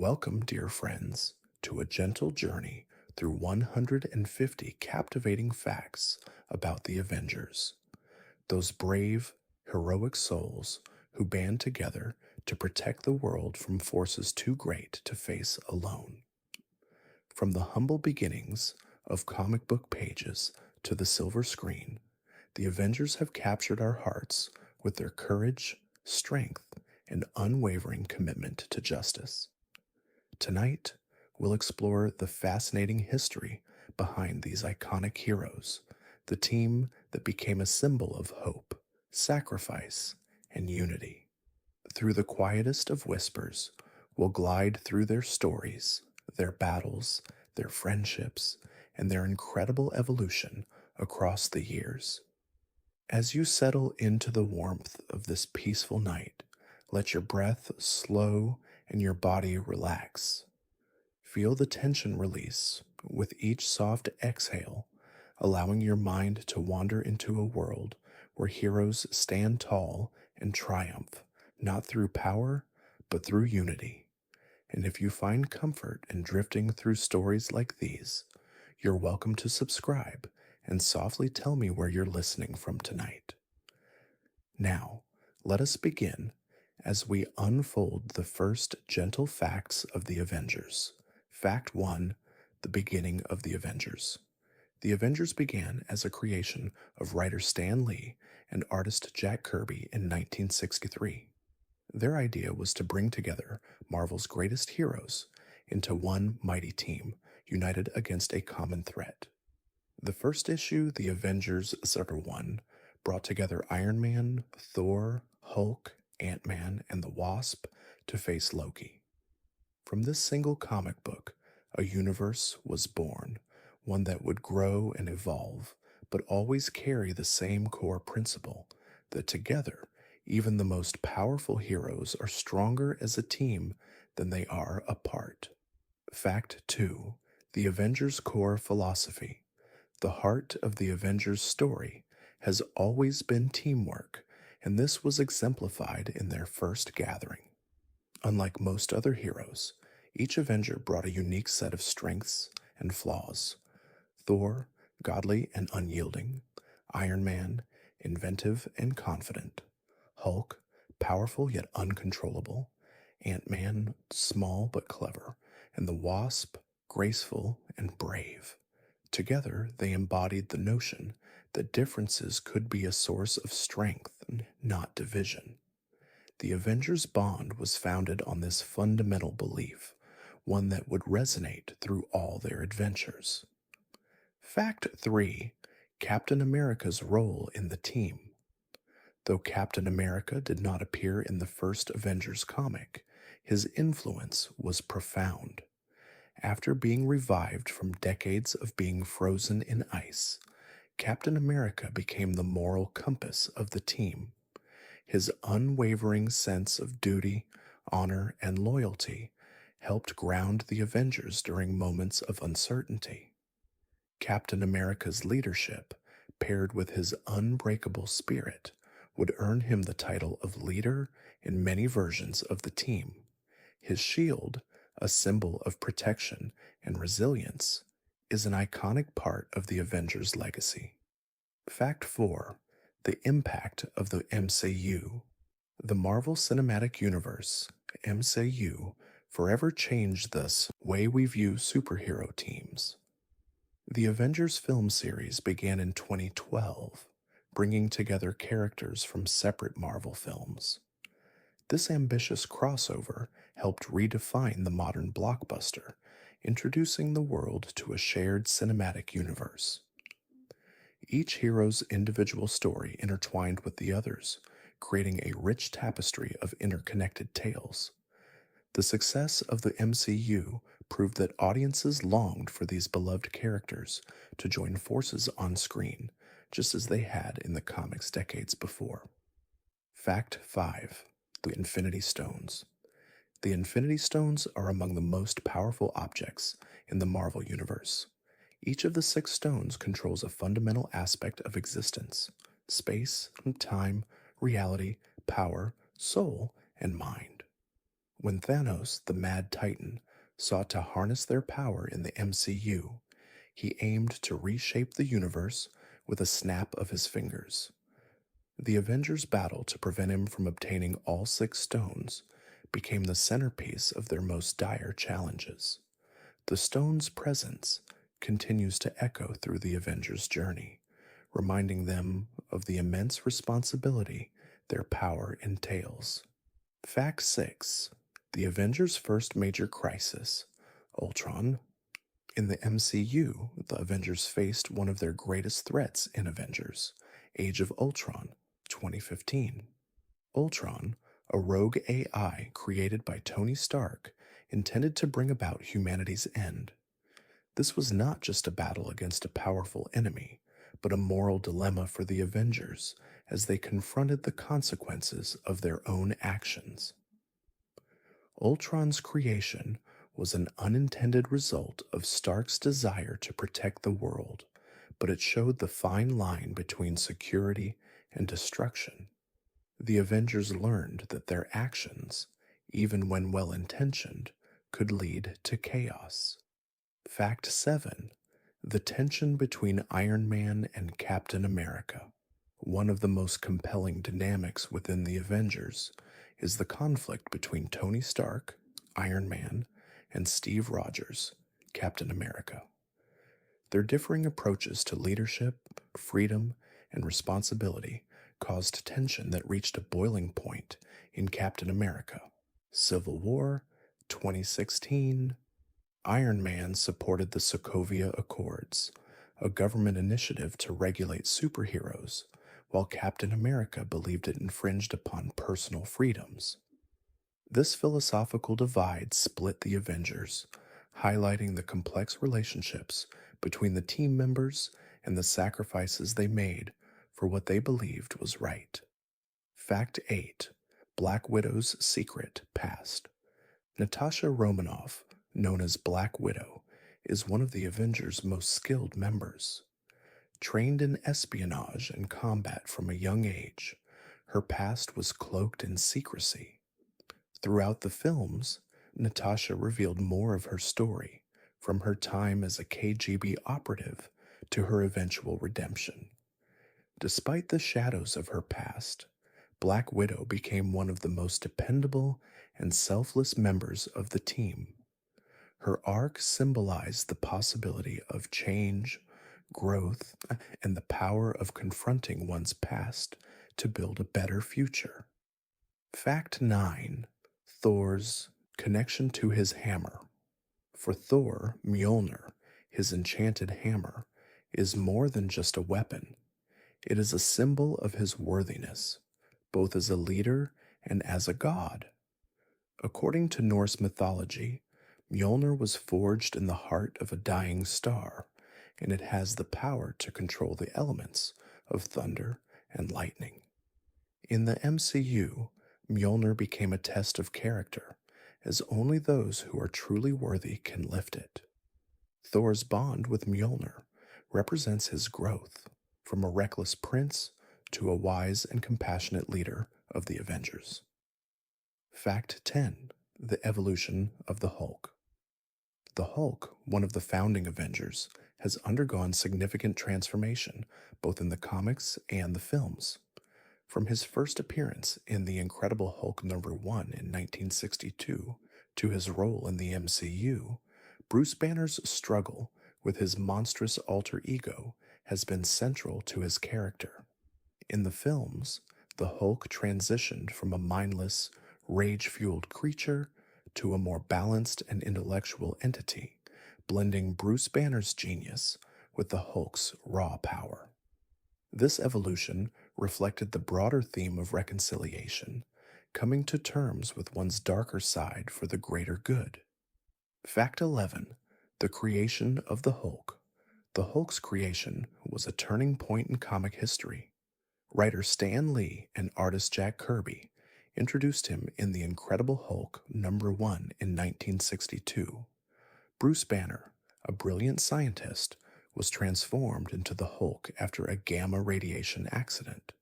Welcome, dear friends, to a gentle journey through 150 captivating facts about the Avengers, those brave, heroic souls who band together to protect the world from forces too great to face alone. From the humble beginnings of comic book pages to the silver screen, the Avengers have captured our hearts with their courage, strength, and unwavering commitment to justice. Tonight, we'll explore the fascinating history behind these iconic heroes, the team that became a symbol of hope, sacrifice, and unity. Through the quietest of whispers, we'll glide through their stories, their battles, their friendships, and their incredible evolution across the years. As you settle into the warmth of this peaceful night, let your breath slow and your body relax. Feel the tension release with each soft exhale, allowing your mind to wander into a world where heroes stand tall and triumph, not through power, but through unity. And if you find comfort in drifting through stories like these, you're welcome to subscribe and softly tell me where you're listening from tonight. Now, let us begin as we unfold the first gentle facts of the Avengers. Fact 1: The beginning of the Avengers. The Avengers began as a creation of writer Stan Lee and artist Jack Kirby in 1963. Their idea was to bring together Marvel's greatest heroes into one mighty team, united against a common threat. The first issue, The Avengers #1, brought together Iron Man, Thor, Hulk, Ant-Man, and the Wasp to face Loki. From this single comic book, a universe was born, one that would grow and evolve, but always carry the same core principle that together, even the most powerful heroes are stronger as a team than they are apart. Fact 2: The Avengers' core philosophy. The heart of the Avengers story has always been teamwork, and this was exemplified in their first gathering. Unlike most other heroes, each Avenger brought a unique set of strengths and flaws. Thor, godly and unyielding; Iron Man, inventive and confident; Hulk, powerful yet uncontrollable; Ant-Man, small but clever; and the Wasp, graceful and brave. Together, they embodied the notion that differences could be a source of strength, not division. The Avengers' bond was founded on this fundamental belief, one that would resonate through all their adventures. Fact 3: Captain America's role in the team. Though Captain America did not appear in the first Avengers comic, his influence was profound. After being revived from decades of being frozen in ice, Captain America became the moral compass of the team. His unwavering sense of duty, honor, and loyalty helped ground the Avengers during moments of uncertainty. Captain America's leadership, paired with his unbreakable spirit, would earn him the title of leader in many versions of the team. His shield, a symbol of protection and resilience, is an iconic part of the Avengers' legacy. Fact 4: The impact of the MCU. The Marvel Cinematic Universe, MCU, forever changed the way we view superhero teams. The Avengers film series began in 2012, bringing together characters from separate Marvel films. This ambitious crossover helped redefine the modern blockbuster, introducing the world to a shared cinematic universe. Each hero's individual story intertwined with the others, creating a rich tapestry of interconnected tales. The success of the MCU proved that audiences longed for these beloved characters to join forces on screen, just as they had in the comics decades before. Fact 5: The Infinity Stones. The Infinity Stones are among the most powerful objects in the Marvel Universe. Each of the 6 stones controls a fundamental aspect of existence: space, time, reality, power, soul, and mind. When Thanos, the Mad Titan, sought to harness their power in the MCU, he aimed to reshape the universe with a snap of his fingers. The Avengers' battle to prevent him from obtaining all six stones became the centerpiece of their most dire challenges. The stone's presence continues to echo through the Avengers' journey, reminding them of the immense responsibility their power entails. Fact 6. The Avengers' first major crisis, Ultron. In the MCU, the Avengers faced one of their greatest threats in Avengers, Age of Ultron, 2015. Ultron, a rogue AI created by Tony Stark, intended to bring about humanity's end. This was not just a battle against a powerful enemy, but a moral dilemma for the Avengers as they confronted the consequences of their own actions. Ultron's creation was an unintended result of Stark's desire to protect the world, but it showed the fine line between security and destruction. The Avengers learned that their actions, even when well intentioned, could lead to chaos. Fact 7. The tension between Iron Man and Captain America. One of the most compelling dynamics within the Avengers is the conflict between Tony Stark, Iron Man, and Steve Rogers, Captain America. Their differing approaches to leadership, freedom, and responsibility caused tension that reached a boiling point in Captain America. Civil War, 2016. Iron Man supported the Sokovia Accords, a government initiative to regulate superheroes, while Captain America believed it infringed upon personal freedoms. This philosophical divide split the Avengers, highlighting the complex relationships between the team members and the sacrifices they made for what they believed was right. Fact 8. Black Widow's secret past. Natasha Romanoff, known as Black Widow, is one of the Avengers' most skilled members. Trained in espionage and combat from a young age, her past was cloaked in secrecy. Throughout the films, Natasha revealed more of her story, from her time as a KGB operative to her eventual redemption. Despite the shadows of her past, Black Widow became one of the most dependable and selfless members of the team. Her arc symbolized the possibility of change, growth, and the power of confronting one's past to build a better future. Fact 9. Thor's connection to his hammer. For Thor, Mjolnir, his enchanted hammer, is more than just a weapon. It is a symbol of his worthiness, both as a leader and as a god. According to Norse mythology, Mjolnir was forged in the heart of a dying star, and it has the power to control the elements of thunder and lightning. In the MCU, Mjolnir became a test of character, as only those who are truly worthy can lift it. Thor's bond with Mjolnir represents his growth, from a reckless prince to a wise and compassionate leader of the Avengers. Fact 10. The evolution of the Hulk. The Hulk, one of the founding Avengers, has undergone significant transformation both in the comics and the films. From his first appearance in The Incredible Hulk #1 in 1962 to his role in the MCU, Bruce Banner's struggle with his monstrous alter ego has been central to his character. In the films, the Hulk transitioned from a mindless, rage-fueled creature to a more balanced and intellectual entity, blending Bruce Banner's genius with the Hulk's raw power. This evolution reflected the broader theme of reconciliation, coming to terms with one's darker side for the greater good. Fact 11. The creation of the Hulk. The Hulk's creation was a turning point in comic history. Writer Stan Lee and artist Jack Kirby introduced him in The Incredible Hulk #1 in 1962. Bruce Banner, a brilliant scientist, was transformed into the Hulk after a gamma radiation accident.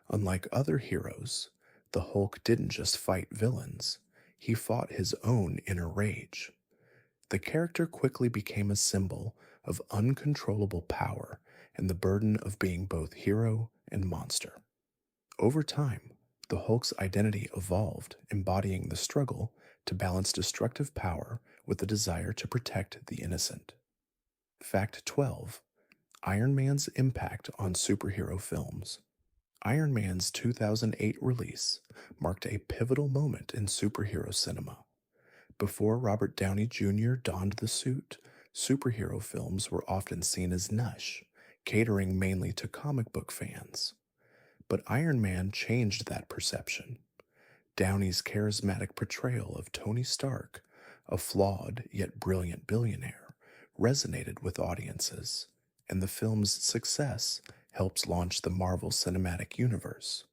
Unlike other heroes, the Hulk didn't just fight villains, he fought his own inner rage. The character quickly became a symbol of uncontrollable power and the burden of being both hero and monster. Over time, the Hulk's identity evolved, embodying the struggle to balance destructive power with the desire to protect the innocent. Fact 12: Iron Man's impact on superhero films. Iron Man's 2008 release marked a pivotal moment in superhero cinema. Before Robert Downey Jr. donned the suit, superhero films were often seen as niche, catering mainly to comic book fans. But Iron Man changed that perception. Downey's charismatic portrayal of Tony Stark, a flawed yet brilliant billionaire, resonated with audiences, and the film's success helps launch the Marvel Cinematic Universe.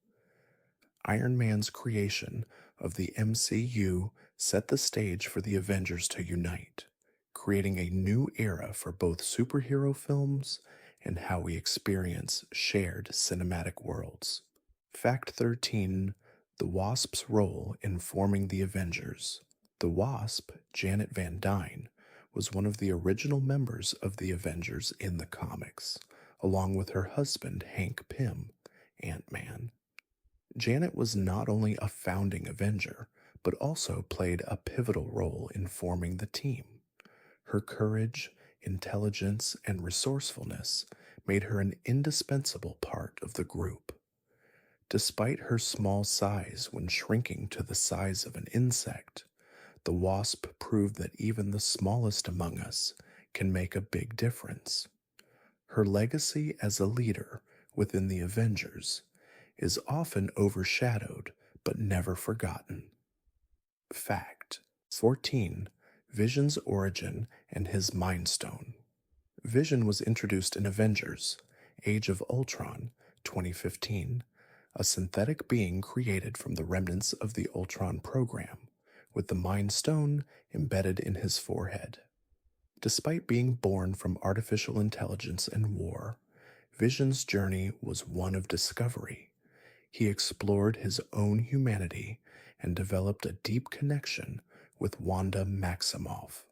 Iron Man's creation of the MCU set the stage for the Avengers to unite, creating a new era for both superhero films and how we experience shared cinematic worlds. Fact 13: The Wasp's role in forming the Avengers. The Wasp, Janet Van Dyne, was one of the original members of the Avengers in the comics, along with her husband Hank Pym, Ant-Man. Janet was not only a founding Avenger, but also played a pivotal role in forming the team. Her courage, intelligence, and resourcefulness made her an indispensable part of the group. Despite her small size when shrinking to the size of an insect, the Wasp proved that even the smallest among us can make a big difference. Her legacy as a leader within the Avengers is often overshadowed but never forgotten. Fact 14: Vision's origin and his Mind Stone. Vision was introduced in Avengers Age of Ultron 2015, a synthetic being created from the remnants of the Ultron program, with the Mind Stone embedded in his forehead. Despite being born from artificial intelligence and war, Vision's journey was one of discovery. He explored his own humanity and developed a deep connection with Wanda Maximoff.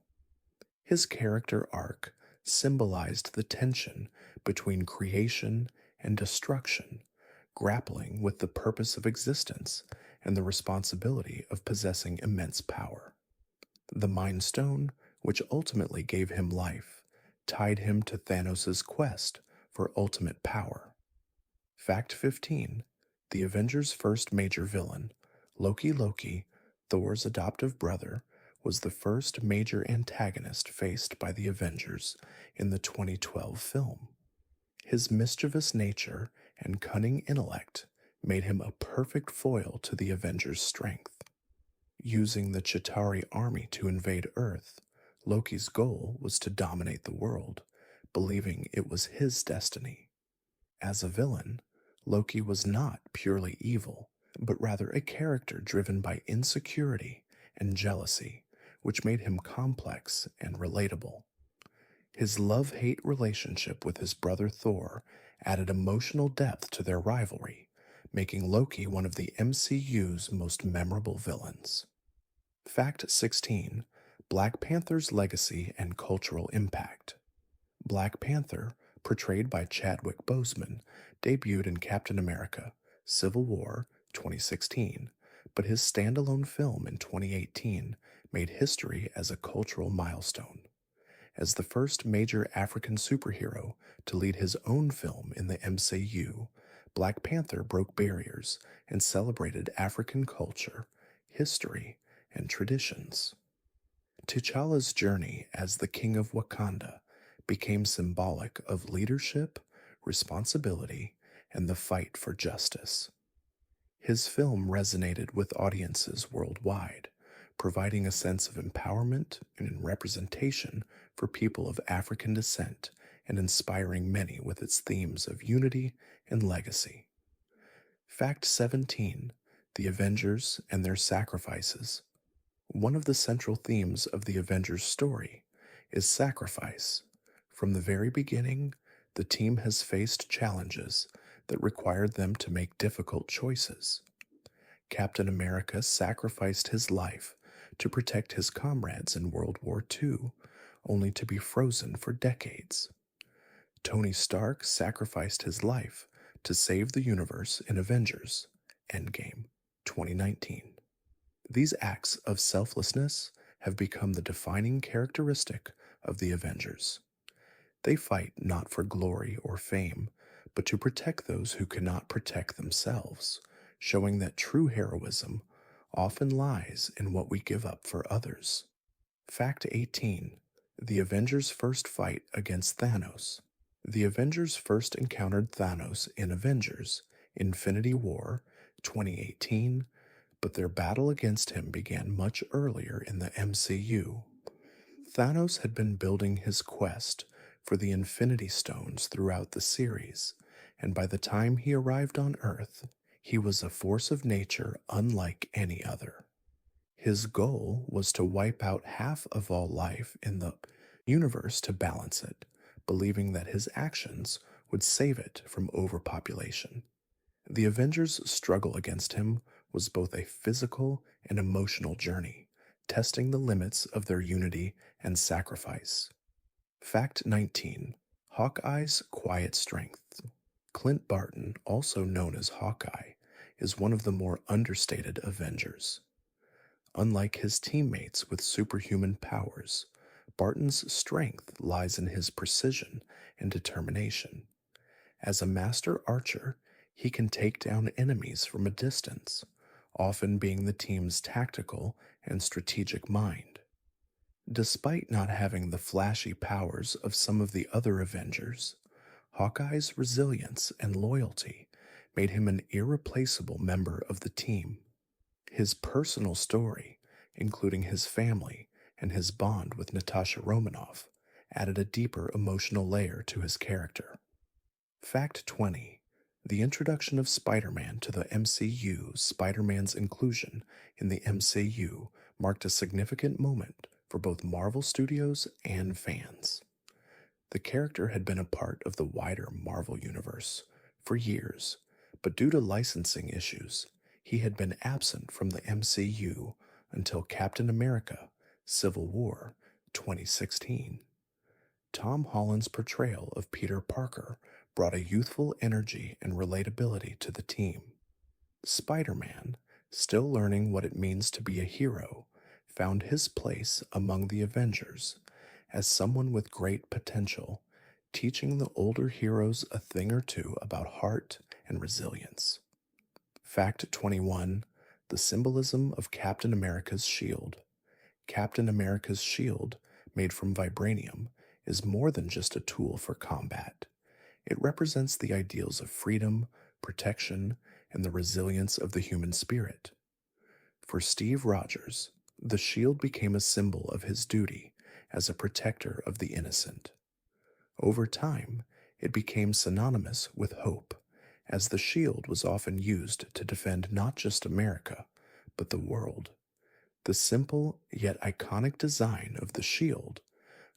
His character arc symbolized the tension between creation and destruction, grappling with the purpose of existence and the responsibility of possessing immense power. The Mind Stone, which ultimately gave him life, tied him to Thanos' quest for ultimate power. Fact 15: The Avengers' first major villain, Loki, Thor's adoptive brother, was the first major antagonist faced by the Avengers in the 2012 film. His mischievous nature and cunning intellect made him a perfect foil to the Avengers' strength. Using the Chitauri army to invade Earth, Loki's goal was to dominate the world, believing it was his destiny. As a villain, Loki was not purely evil, but rather a character driven by insecurity and jealousy, which made him complex and relatable. His love-hate relationship with his brother Thor added emotional depth to their rivalry, making Loki one of the MCU's most memorable villains. Fact 16: Black Panther's legacy and cultural impact. Black Panther, portrayed by Chadwick Boseman, debuted in Captain America: Civil War 2016, but his standalone film in 2018 made history as a cultural milestone. As the first major African superhero to lead his own film in the MCU, Black Panther broke barriers and celebrated African culture, history, and traditions. T'Challa's journey as the King of Wakanda became symbolic of leadership, responsibility, and the fight for justice. His film resonated with audiences worldwide, providing a sense of empowerment and representation for people of African descent and inspiring many with its themes of unity and legacy. Fact 17: The Avengers and Their Sacrifices. One of the central themes of the Avengers story is sacrifice. From the very beginning, the team has faced challenges that required them to make difficult choices. Captain America sacrificed his life to protect his comrades in World War II, only to be frozen for decades. Tony Stark sacrificed his life to save the universe in Avengers Endgame 2019. These acts of selflessness have become the defining characteristic of the Avengers. They fight not for glory or fame, but to protect those who cannot protect themselves, showing that true heroism often lies in what we give up for others. Fact 18. The Avengers' first fight against Thanos. The Avengers first encountered Thanos in Avengers Infinity War 2018, but their battle against him began much earlier in the MCU. Thanos had been building his quest for the Infinity Stones throughout the series, and by the time he arrived on Earth, he was a force of nature unlike any other. His goal was to wipe out half of all life in the universe to balance it, believing that his actions would save it from overpopulation. The Avengers' struggle against him was both a physical and emotional journey, testing the limits of their unity and sacrifice. Fact 19. Hawkeye's quiet strength. Clint Barton, also known as Hawkeye, is one of the more understated Avengers. Unlike his teammates with superhuman powers, Barton's strength lies in his precision and determination. As a master archer, he can take down enemies from a distance, often being the team's tactical and strategic mind. Despite not having the flashy powers of some of the other Avengers, Hawkeye's resilience and loyalty made him an irreplaceable member of the team. His personal story, including his family and his bond with Natasha Romanoff, added a deeper emotional layer to his character. Fact 20. The introduction of Spider-Man to the MCU. Spider-Man's inclusion in the MCU marked a significant moment for both Marvel Studios and fans. The character had been a part of the wider Marvel universe for years, but due to licensing issues, he had been absent from the MCU until Captain America Civil War 2016. Tom Holland's portrayal of Peter Parker brought a youthful energy and relatability to the team. Spider-Man, still learning what it means to be a hero, found his place among the Avengers as someone with great potential, teaching the older heroes a thing or two about heart and resilience. Fact 21. The symbolism of Captain America's shield. Captain America's shield, made from vibranium, is more than just a tool for combat. It represents the ideals of freedom, protection, and the resilience of the human spirit. For Steve Rogers, the shield became a symbol of his duty as a protector of the innocent. Over time, it became synonymous with hope, as the shield was often used to defend not just America, but the world. The simple yet iconic design of the shield,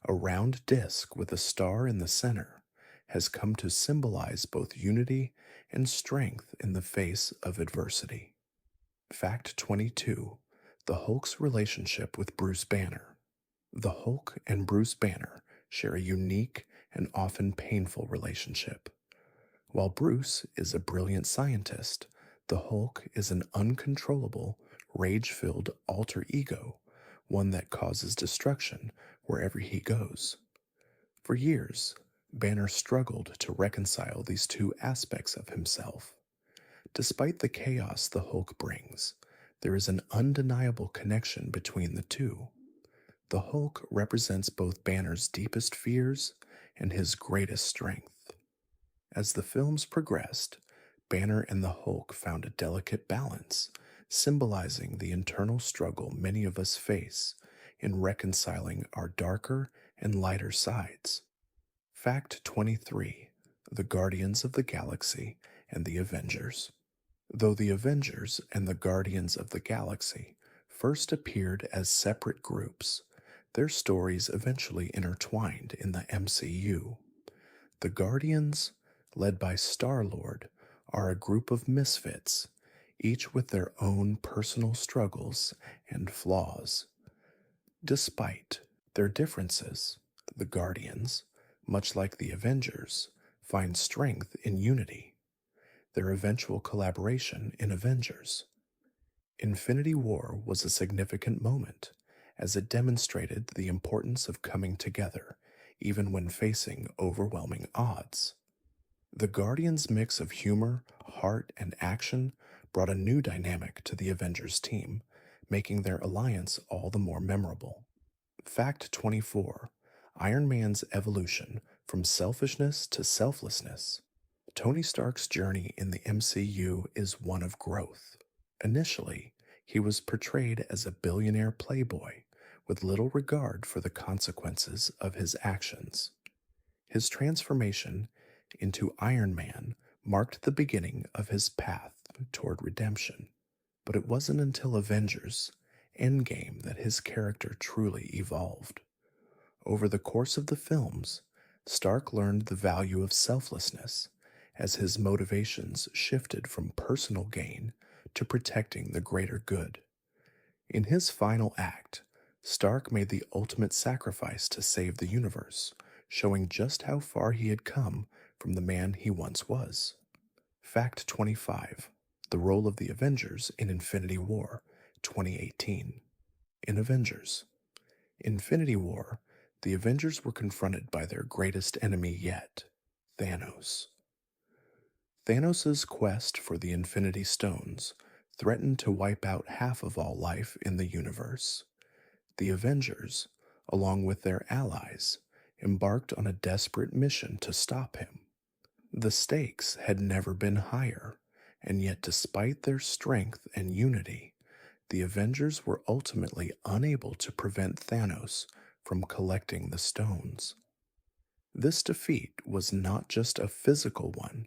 a round disc with a star in the center, has come to symbolize both unity and strength in the face of adversity. Fact 22. The Hulk's relationship with Bruce Banner. The Hulk and Bruce Banner share a unique and often painful relationship. While Bruce is a brilliant scientist, the Hulk is an uncontrollable, rage-filled alter ego, one that causes destruction wherever he goes. For years, Banner struggled to reconcile these two aspects of himself. Despite the chaos the Hulk brings, there is an undeniable connection between the two. The Hulk represents both Banner's deepest fears and his greatest strength. As the films progressed, Banner and the Hulk found a delicate balance, symbolizing the internal struggle many of us face in reconciling our darker and lighter sides. Fact 23. The Guardians of the Galaxy and the Avengers. Though the Avengers and the Guardians of the Galaxy first appeared as separate groups, their stories eventually intertwined in the MCU. The Guardians, led by Star-Lord, are a group of misfits, each with their own personal struggles and flaws. Despite their differences, the Guardians, much like the Avengers, find strength in unity, their eventual collaboration in Avengers. Infinity War was a significant moment, as it demonstrated the importance of coming together, even when facing overwhelming odds. The Guardians' mix of humor, heart, and action brought a new dynamic to the Avengers team, making their alliance all the more memorable. Fact 24: Iron Man's evolution from selfishness to selflessness. Tony Stark's journey in the MCU is one of growth. Initially, he was portrayed as a billionaire playboy with little regard for the consequences of his actions. His transformation into Iron Man marked the beginning of his path toward redemption, but it wasn't until Avengers Endgame that his character truly evolved. Over the course of the films, Stark learned the value of selflessness as his motivations shifted from personal gain to protecting the greater good. In his final act, Stark made the ultimate sacrifice to save the universe, showing just how far he had come from the man he once was. Fact 25: The role of the Avengers in Infinity War 2018. In Avengers Infinity War, the Avengers were confronted by their greatest enemy yet, Thanos. Thanos' quest for the Infinity Stones threatened to wipe out half of all life in the universe. The Avengers, along with their allies, embarked on a desperate mission to stop him. The stakes had never been higher, and yet despite their strength and unity, the Avengers were ultimately unable to prevent Thanos from collecting the stones. This defeat was not just a physical one,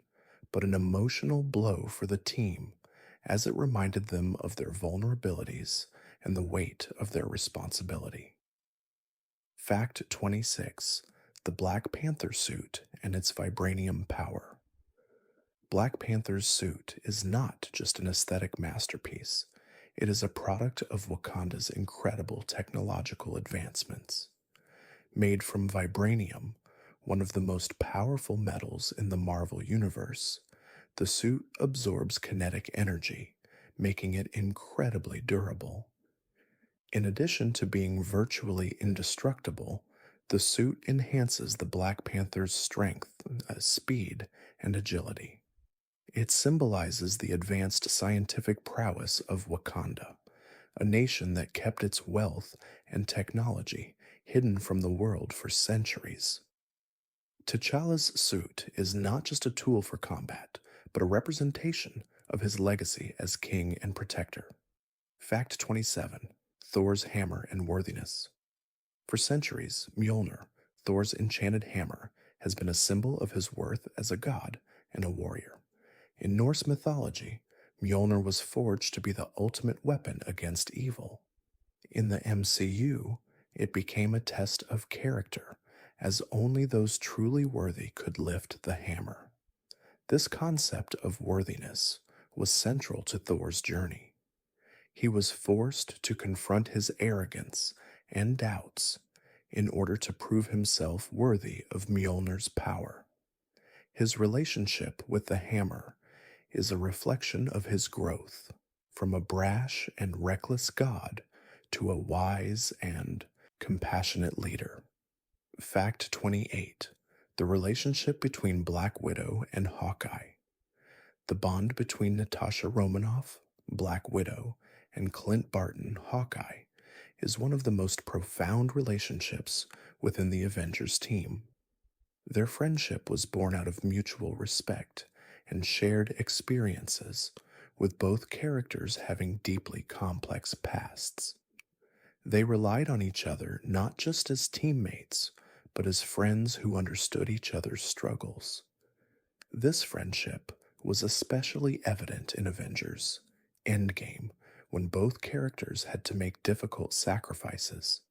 but an emotional blow for the team, as it reminded them of their vulnerabilities and the weight of their responsibility. Fact 26: The Black Panther suit and its vibranium power. Black Panther's suit is not just an aesthetic masterpiece, it is a product of Wakanda's incredible technological advancements. Made from vibranium, one of the most powerful metals in the Marvel Universe, the suit absorbs kinetic energy, making it incredibly durable. In addition to being virtually indestructible, the suit enhances the Black Panther's strength, speed, and agility. It symbolizes the advanced scientific prowess of Wakanda, a nation that kept its wealth and technology hidden from the world for centuries. T'Challa's suit is not just a tool for combat, but a representation of his legacy as king and protector. Fact 27: Thor's hammer and worthiness. For centuries, Mjolnir, Thor's enchanted hammer, has been a symbol of his worth as a god and a warrior. In Norse mythology, Mjolnir was forged to be the ultimate weapon against evil. In the MCU, it became a test of character, as only those truly worthy could lift the hammer. This concept of worthiness was central to Thor's journey. He was forced to confront his arrogance and doubts in order to prove himself worthy of Mjolnir's power. His relationship with the hammer is a reflection of his growth, from a brash and reckless god to a wise and compassionate leader. Fact 28: The relationship between Black Widow and Hawkeye. The bond between Natasha Romanoff, Black Widow, and Clint Barton, Hawkeye, is one of the most profound relationships within the Avengers team. Their friendship was born out of mutual respect and shared experiences, with both characters having deeply complex pasts. They relied on each other not just as teammates, but as friends who understood each other's struggles. This friendship was especially evident in Avengers Endgame, when both characters had to make difficult sacrifices.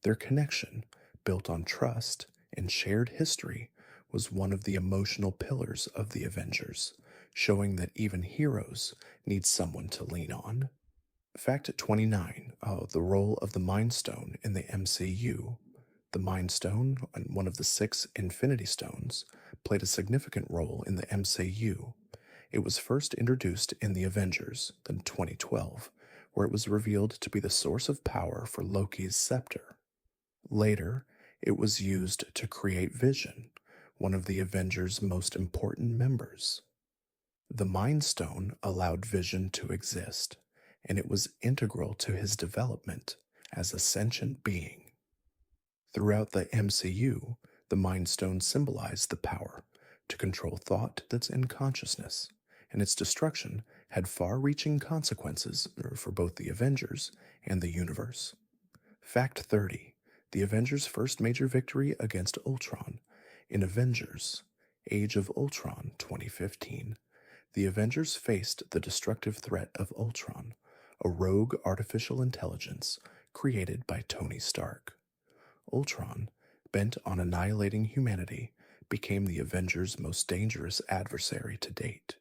Their connection, built on trust and shared history, was one of the emotional pillars of the Avengers, showing that even heroes need someone to lean on. Fact 29, the role of the Mind Stone in the MCU. The Mind Stone, one of the six Infinity Stones, played a significant role in the MCU. It was first introduced in the Avengers in 2012, where it was revealed to be the source of power for Loki's scepter. Later, it was used to create Vision, one of the Avengers' most important members. The Mind Stone allowed Vision to exist, and it was integral to his development as a sentient being. Throughout the MCU, the Mind Stone symbolized the power to control thought that's in consciousness, and its destruction had far reaching consequences for both the Avengers and the universe. Fact 30, the Avengers' first major victory against Ultron. In Avengers Age of Ultron 2015, the Avengers faced the destructive threat of Ultron, a rogue artificial intelligence created by Tony Stark. Ultron, bent on annihilating humanity, became the Avengers' most dangerous adversary to date.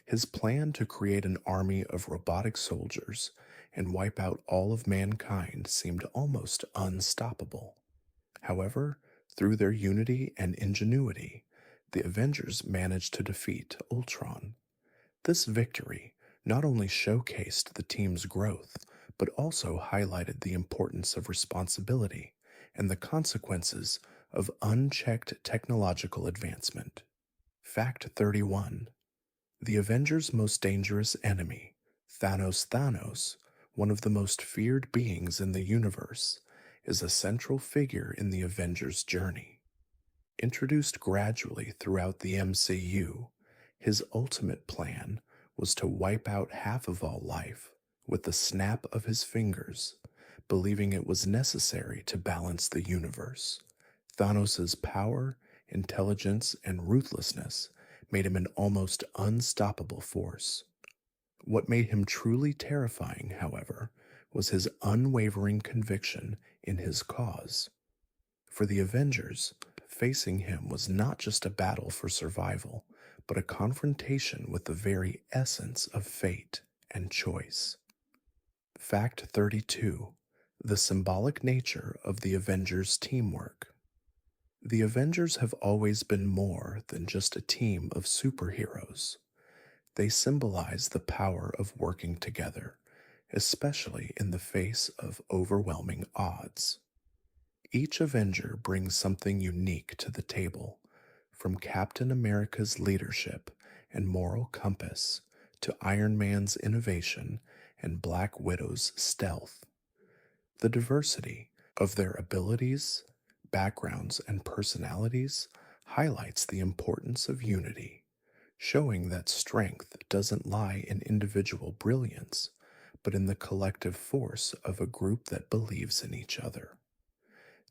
His plan to create an army of robotic soldiers and wipe out all of mankind seemed almost unstoppable. However, through their unity and ingenuity, the Avengers managed to defeat Ultron. This victory not only showcased the team's growth, but also highlighted the importance of responsibility and the consequences of unchecked technological advancement. Fact 31. The Avengers' most dangerous enemy, Thanos, one of the most feared beings in the universe, is a central figure in the Avengers' journey. Introduced gradually throughout the MCU, his ultimate plan was to wipe out half of all life with the snap of his fingers, believing it was necessary to balance the universe. Thanos' power, intelligence, and ruthlessness made him an almost unstoppable force. What made him truly terrifying, however, was his unwavering conviction in his cause. For the Avengers, facing him was not just a battle for survival, but a confrontation with the very essence of fate and choice. Fact 32. The symbolic nature of the Avengers' teamwork. The Avengers have always been more than just a team of superheroes. They symbolize the power of working together, especially in the face of overwhelming odds. Each Avenger brings something unique to the table, from Captain America's leadership and moral compass to Iron Man's innovation and Black Widow's stealth. The diversity of their abilities, backgrounds, and personalities highlights the importance of unity, showing that strength doesn't lie in individual brilliance, but in the collective force of a group that believes in each other.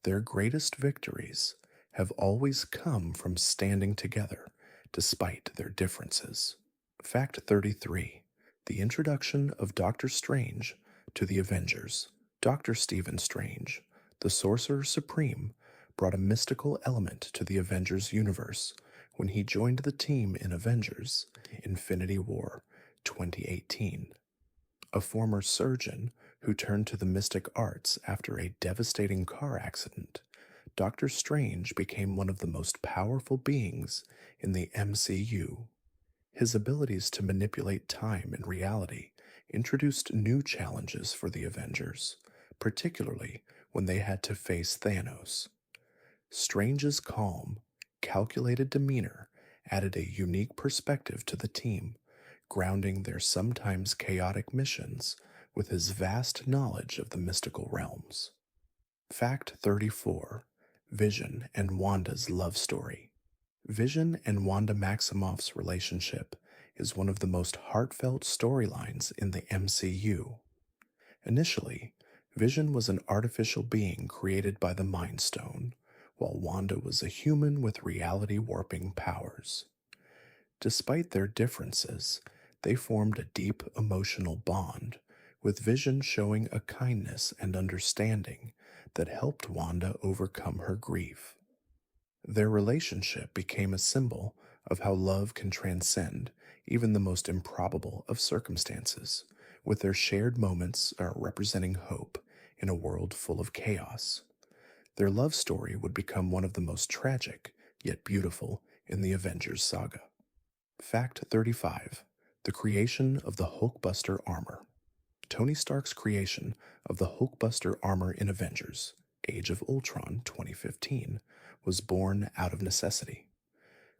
Their greatest victories have always come from standing together despite their differences. Fact 33. The introduction of Doctor Strange to the Avengers. Dr. Stephen Strange, the Sorcerer Supreme, brought a mystical element to the Avengers universe when he joined the team in Avengers Infinity War 2018. A former surgeon who turned to the mystic arts after a devastating car accident, Doctor Strange became one of the most powerful beings in the MCU. His abilities to manipulate time and reality introduced new challenges for the Avengers, particularly when they had to face Thanos. Strange's calm, calculated demeanor added a unique perspective to the team, grounding their sometimes chaotic missions with his vast knowledge of the mystical realms. Fact 34. Vision and Wanda's love story. Vision and Wanda Maximoff's relationship is one of the most heartfelt storylines in the MCU. Initially, Vision was an artificial being created by the Mind Stone, while Wanda was a human with reality-warping powers. Despite their differences, they formed a deep emotional bond, with Vision showing a kindness and understanding that helped Wanda overcome her grief. Their relationship became a symbol of how love can transcend even the most improbable of circumstances, with their shared moments representing hope in a world full of chaos. Their love story would become one of the most tragic, yet beautiful, in the Avengers saga. Fact 35. The creation of the Hulkbuster armor. Tony Stark's creation of the Hulkbuster armor in Avengers Age of Ultron 2015 was born out of necessity.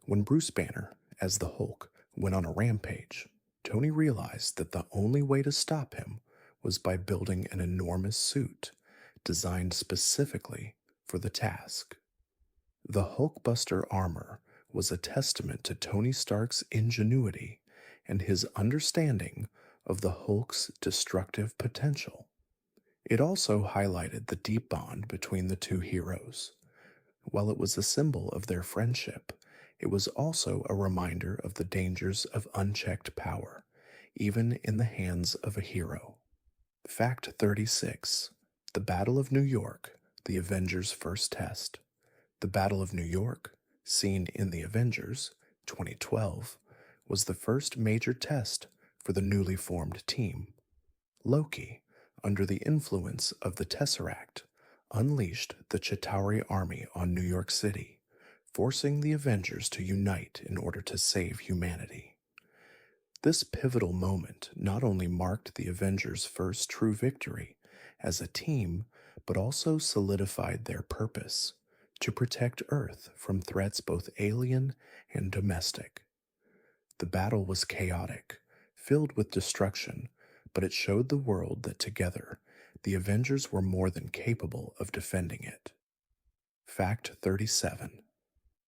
When Bruce Banner, as the Hulk, went on a rampage, Tony realized that the only way to stop him was by building an enormous suit designed specifically for the task. The Hulkbuster armor was a testament to Tony Stark's ingenuity and his understanding of the Hulk's destructive potential. It also highlighted the deep bond between the two heroes. While it was a symbol of their friendship, it was also a reminder of the dangers of unchecked power, even in the hands of a hero. Fact 36. The Battle of New York, the Avengers' first test. The Battle of New York, seen in The Avengers 2012, was the first major test for the newly formed team. Loki, under the influence of the Tesseract, unleashed the Chitauri army on New York City, forcing the Avengers to unite in order to save humanity. This pivotal moment not only marked the Avengers' first true victory as a team, but also solidified their purpose to protect Earth from threats both alien and domestic. The battle was chaotic, filled with destruction, but it showed the world that together, the Avengers were more than capable of defending it. Fact 37.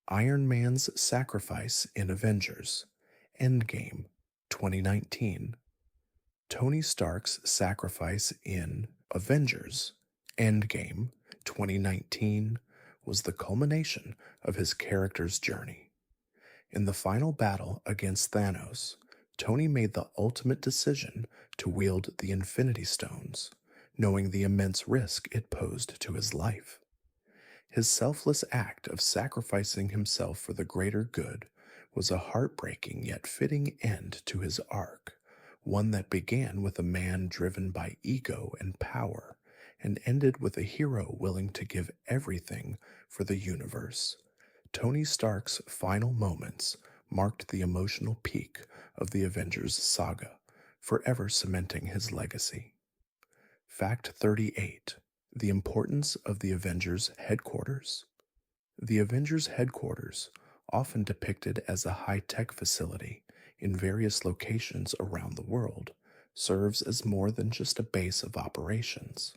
Iron Man's sacrifice in Avengers Endgame 2019. Tony Stark's sacrifice in Avengers Endgame 2019 was the culmination of his character's journey. In the final battle against Thanos, Tony made the ultimate decision to wield the Infinity Stones, knowing the immense risk it posed to his life. His selfless act of sacrificing himself for the greater good was a heartbreaking yet fitting end to his arc, one that began with a man driven by ego and power and ended with a hero willing to give everything for the universe. Tony Stark's final moments marked the emotional peak of the Avengers saga, forever cementing his legacy. Fact 38. The importance of the Avengers headquarters. The Avengers headquarters, often depicted as a high-tech facility in various locations around the world, serves as more than just a base of operations.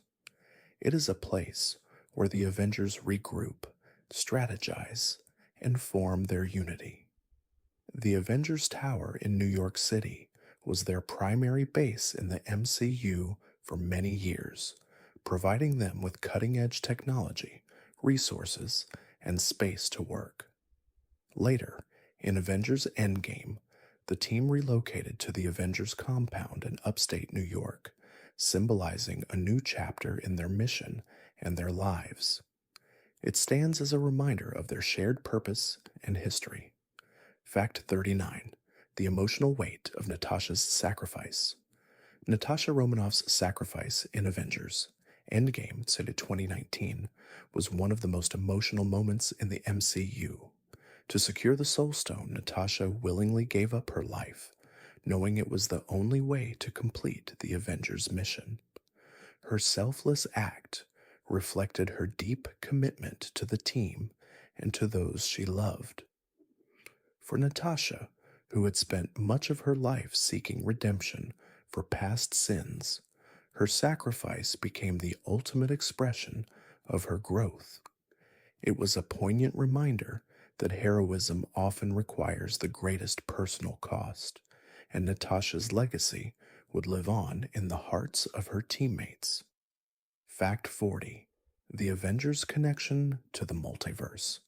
It is a place where the Avengers regroup, strategize, and form their unity. The Avengers Tower in New York City was their primary base in the MCU for many years, providing them with cutting-edge technology, resources, and space to work. Later, in Avengers Endgame, the team relocated to the Avengers compound in upstate New York, symbolizing a new chapter in their mission and their lives. It stands as a reminder of their shared purpose and history. Fact 39. The emotional weight of Natasha's sacrifice. Natasha Romanoff's sacrifice in Avengers Endgame, set in 2019, was one of the most emotional moments in the MCU. To secure the Soul Stone, Natasha willingly gave up her life, knowing it was the only way to complete the Avengers' mission. Her selfless act reflected her deep commitment to the team and to those she loved. For Natasha, who had spent much of her life seeking redemption for past sins, her sacrifice became the ultimate expression of her growth. It was a poignant reminder that heroism often requires the greatest personal cost, and Natasha's legacy would live on in the hearts of her teammates. Fact 40. The Avengers' connection to the multiverse.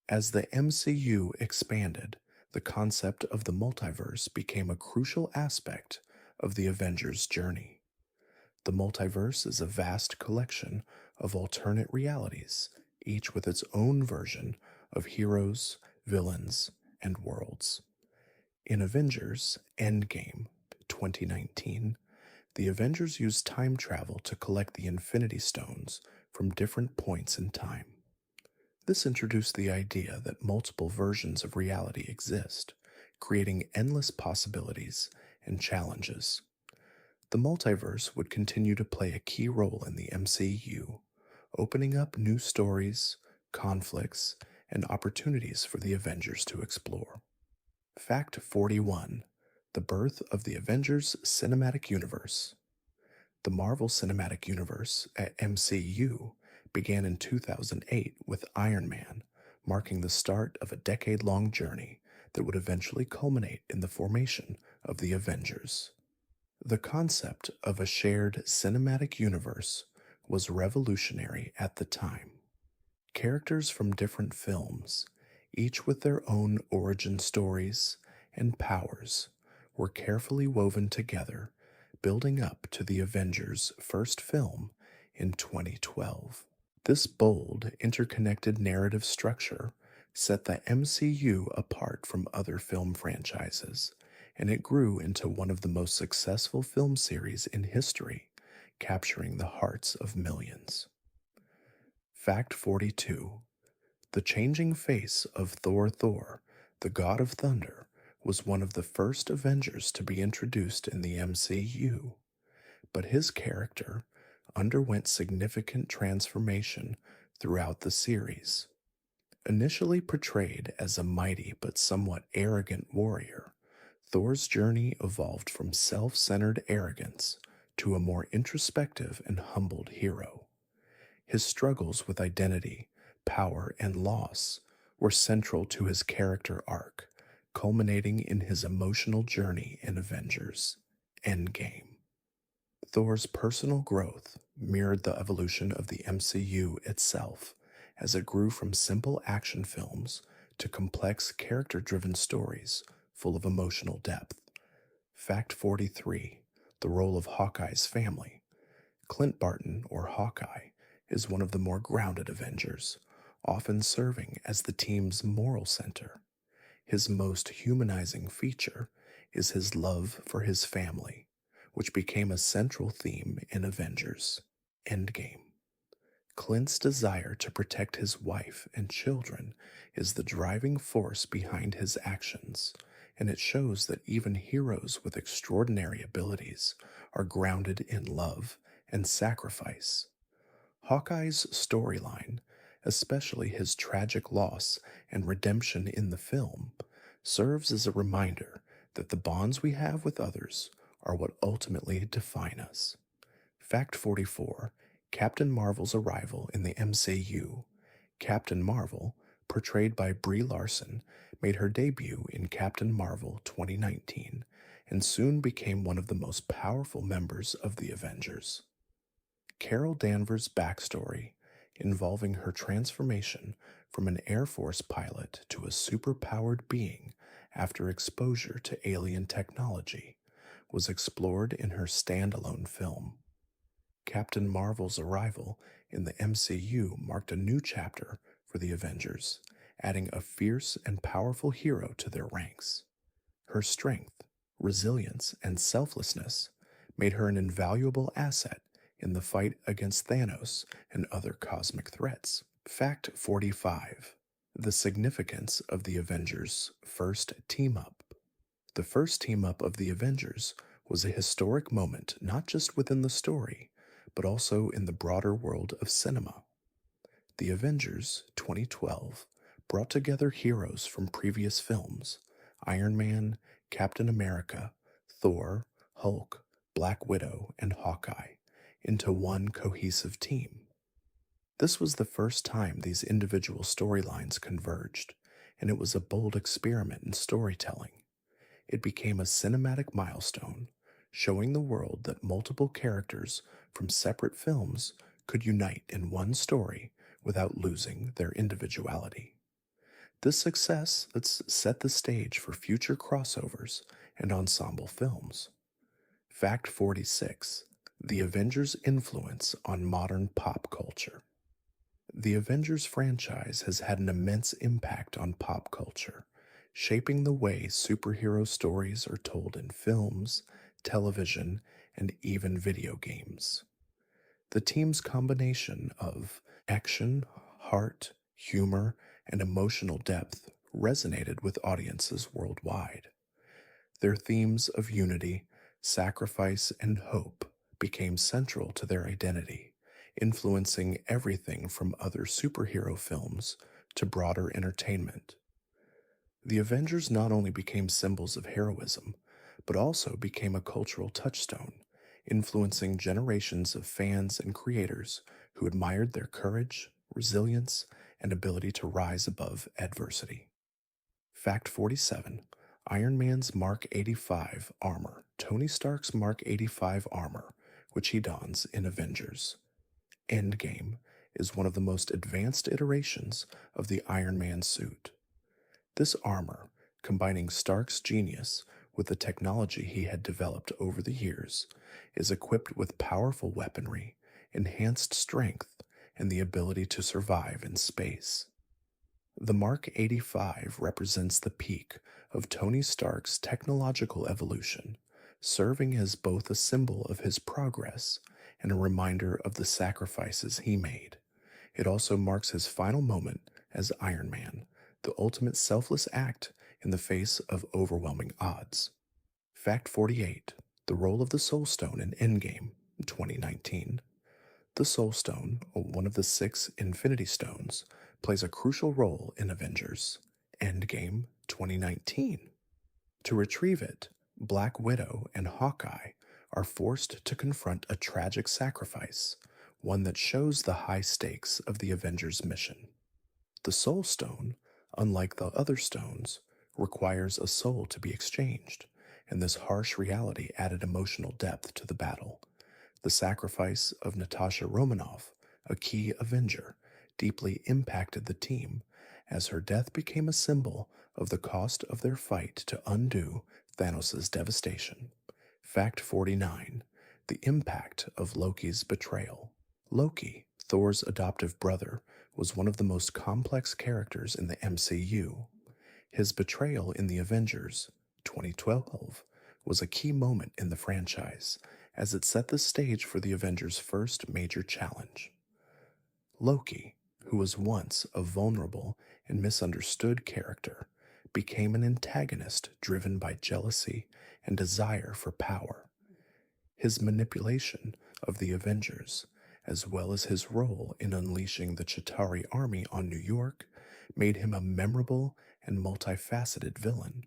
As the MCU expanded, the concept of the multiverse became a crucial aspect of the Avengers' journey. The multiverse is a vast collection of alternate realities, each with its own version of heroes, villains, and worlds. In Avengers Endgame 2019, the Avengers used time travel to collect the Infinity Stones from different points in time. This introduced the idea that multiple versions of reality exist, creating endless possibilities and challenges. The multiverse would continue to play a key role in the MCU, opening up new stories, conflicts, and opportunities for the Avengers to explore. Fact 41: The birth of the Avengers Cinematic Universe. The Marvel Cinematic Universe at MCU began in 2008 with Iron Man, marking the start of a decade long journey that would eventually culminate in the formation of the Avengers. The concept of a shared cinematic universe was revolutionary at the time. Characters from different films, each with their own origin stories and powers, were carefully woven together, building up to the Avengers' first film in 2012. This bold, interconnected narrative structure set the MCU apart from other film franchises, and it grew into one of the most successful film series in history, capturing the hearts of millions. Fact 42: The changing face of Thor, the god of thunder, was one of the first Avengers to be introduced in the MCU, but his character underwent significant transformation throughout the series. Initially portrayed as a mighty but somewhat arrogant warrior, Thor's journey evolved from self centered arrogance to a more introspective and humbled hero. His struggles with identity, power, and loss were central to his character arc, culminating in his emotional journey in Avengers Endgame. Thor's personal growth mirrored the evolution of the MCU itself, as it grew from simple action films to complex character driven stories full of emotional depth. Fact 43: The role of Hawkeye's family. Clint Barton, or Hawkeye, is one of the more grounded Avengers, often serving as the team's moral center. His most humanizing feature is his love for his family, which became a central theme in Avengers Endgame. Clint's desire to protect his wife and children is the driving force behind his actions, and it shows that even heroes with extraordinary abilities are grounded in love and sacrifice. Hawkeye's storyline, especially his tragic loss and redemption in the film, serves as a reminder that the bonds we have with others are what ultimately define us. Fact 44: Captain Marvel's arrival in the MCU. Captain Marvel, portrayed by Brie Larson, made her debut in Captain Marvel 2019 and soon became one of the most powerful members of the Avengers. Carol Danvers' backstory, involving her transformation from an Air Force pilot to a superpowered being after exposure to alien technology, was explored in her standalone film. Captain Marvel's arrival in the MCU marked a new chapter for the Avengers, adding a fierce and powerful hero to their ranks. Her strength, resilience, and selflessness made her an invaluable asset in the fight against Thanos and other cosmic threats. Fact 45: The significance of the Avengers' first team up. The first team up of the Avengers was a historic moment not just within the story, but also in the broader world of cinema. The Avengers 2012 brought together heroes from previous films: Iron Man, Captain America, Thor, Hulk, Black Widow, and Hawkeye, into one cohesive team. This was the first time these individual storylines converged, and it was a bold experiment in storytelling. It became a cinematic milestone, showing the world that multiple characters from separate films could unite in one story without losing their individuality. This success has set the stage for future crossovers and ensemble films. Fact 46: The Avengers' influence on modern pop culture. The Avengers franchise has had an immense impact on pop culture, shaping the way superhero stories are told in films, television, and even video games. The team's combination of action, heart, humor, and emotional depth resonated with audiences worldwide. Their themes of unity, sacrifice, and hope became central to their identity, influencing everything from other superhero films to broader entertainment. The Avengers not only became symbols of heroism, but also became a cultural touchstone, influencing generations of fans and creators who admired their courage, resilience, and ability to rise above adversity. Fact 47: Iron Man's Mark 85 armor, Tony Stark's Mark 85 armor, which he dons in Avengers Endgame, is one of the most advanced iterations of the Iron Man suit. This armor, combining Stark's genius with the technology he had developed over the years, is equipped with powerful weaponry, enhanced strength, and the ability to survive in space. The Mark 85 represents the peak of Tony Stark's technological evolution, serving as both a symbol of his progress and a reminder of the sacrifices he made. It also marks his final moment as Iron Man, the ultimate selfless act in the face of overwhelming odds. Fact 48: The role of the Soul Stone in Endgame 2019. The Soul Stone, one of the 6 Infinity Stones, plays a crucial role in Avengers Endgame 2019. To retrieve it, Black Widow and Hawkeye are forced to confront a tragic sacrifice, one that shows the high stakes of the Avengers' mission. The Soul Stone, unlike the other stones, requires a soul to be exchanged, and this harsh reality added emotional depth to the battle. The sacrifice of Natasha Romanoff, a key Avenger, deeply impacted the team, as her death became a symbol of the cost of their fight to undo Thanos' devastation. Fact 49: The impact of Loki's betrayal. Loki, Thor's adoptive brother, was one of the most complex characters in the MCU. His betrayal in the Avengers 2012 was a key moment in the franchise, as it set the stage for the Avengers' first major challenge. Loki, who was once a vulnerable and misunderstood character, became an antagonist driven by jealousy and desire for power. His manipulation of the Avengers, as well as his role in unleashing the Chitauri army on New York, made him a memorable and multifaceted villain.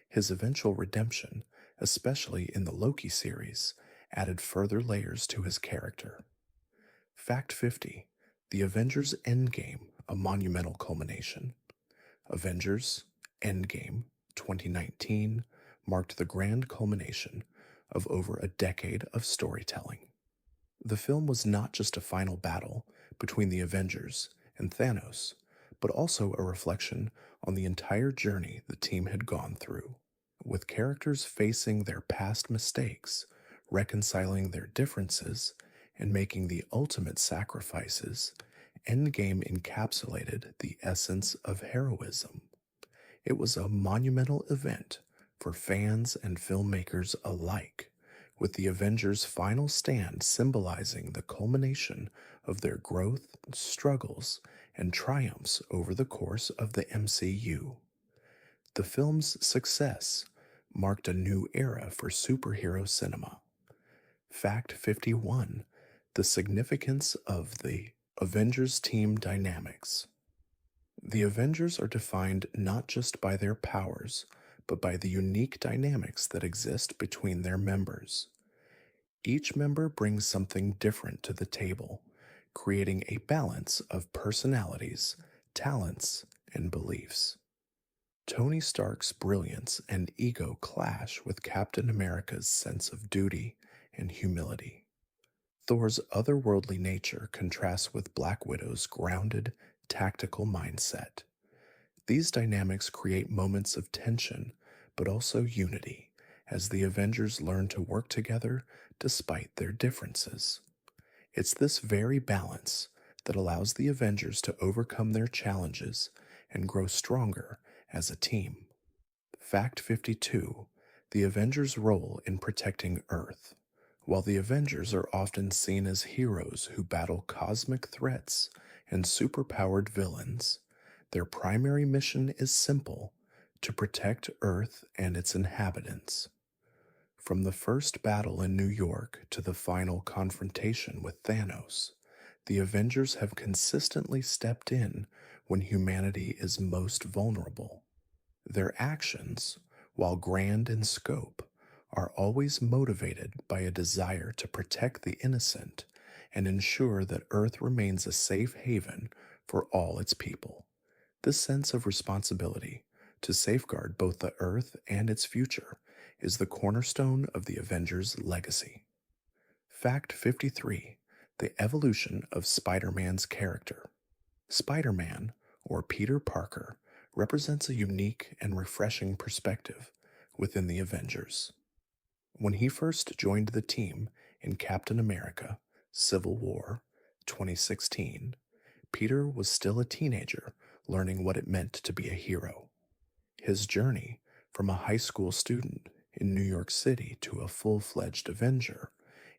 His eventual redemption, especially in the Loki series, added further layers to his character. Fact 50: The Avengers Endgame, a monumental culmination. Avengers Endgame 2019 marked the grand culmination of over a decade of storytelling. The film was not just a final battle between the Avengers and Thanos, but also a reflection on the entire journey the team had gone through, with characters facing their past mistakes, reconciling their differences, and making the ultimate sacrifices. Endgame encapsulated the essence of heroism. It was a monumental event for fans and filmmakers alike, with the Avengers' final stand symbolizing the culmination of their growth, struggles, and triumphs over the course of the MCU. The film's success marked a new era for superhero cinema. Fact 51: The significance of the Avengers team dynamics. The Avengers are defined not just by their powers, but by the unique dynamics that exist between their members. Each member brings something different to the table, creating a balance of personalities, talents, and beliefs. Tony Stark's brilliance and ego clash with Captain America's sense of duty and humility. Thor's otherworldly nature contrasts with Black Widow's grounded, tactical mindset. These dynamics create moments of tension, but also unity, as the Avengers learn to work together despite their differences. It's this very balance that allows the Avengers to overcome their challenges and grow stronger as a team. Fact 52. The Avengers' role in protecting Earth. While the Avengers are often seen as heroes who battle cosmic threats and superpowered villains, their primary mission is simple: to protect Earth and its inhabitants. From the first battle in New York to the final confrontation with Thanos, the Avengers have consistently stepped in when humanity is most vulnerable. Their actions, while grand in scope, are always motivated by a desire to protect the innocent and ensure that Earth remains a safe haven for all its people. This sense of responsibility to safeguard both the Earth and its future is the cornerstone of the Avengers' legacy. Fact 53. The evolution of Spider Man's character. Spider Man, or Peter Parker, represents a unique and refreshing perspective within the Avengers. When he first joined the team in Captain America Civil War 2016, Peter was still a teenager learning what it meant to be a hero. His journey from a high school student in New York City to a full fledged Avenger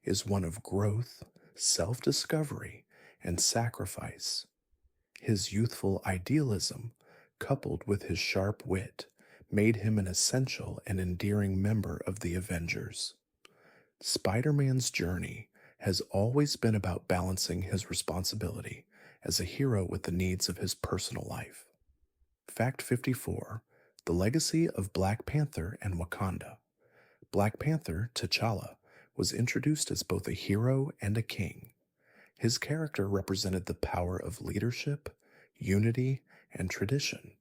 is one of growth, self discovery, and sacrifice. His youthful idealism, coupled with his sharp wit, made him an essential and endearing member of the Avengers. Spider Man's journey has always been about balancing his responsibility as a hero with the needs of his personal life. Fact 54. The legacy of Black Panther and Wakanda. Black Panther, T'Challa, was introduced as both a hero and a king. His character represented the power of leadership, unity, and tradition.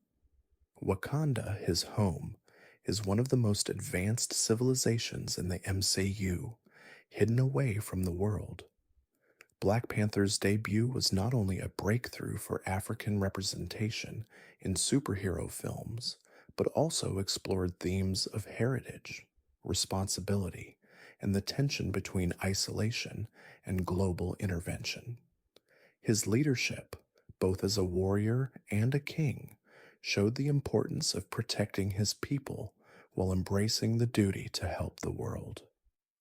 Wakanda, his home, is one of the most advanced civilizations in the MCU, hidden away from the world. Black Panther's debut was not only a breakthrough for African representation in superhero films, but also explored themes of heritage, responsibility, and the tension between isolation and global intervention. His leadership, both as a warrior and a king, showed the importance of protecting his people while embracing the duty to help the world.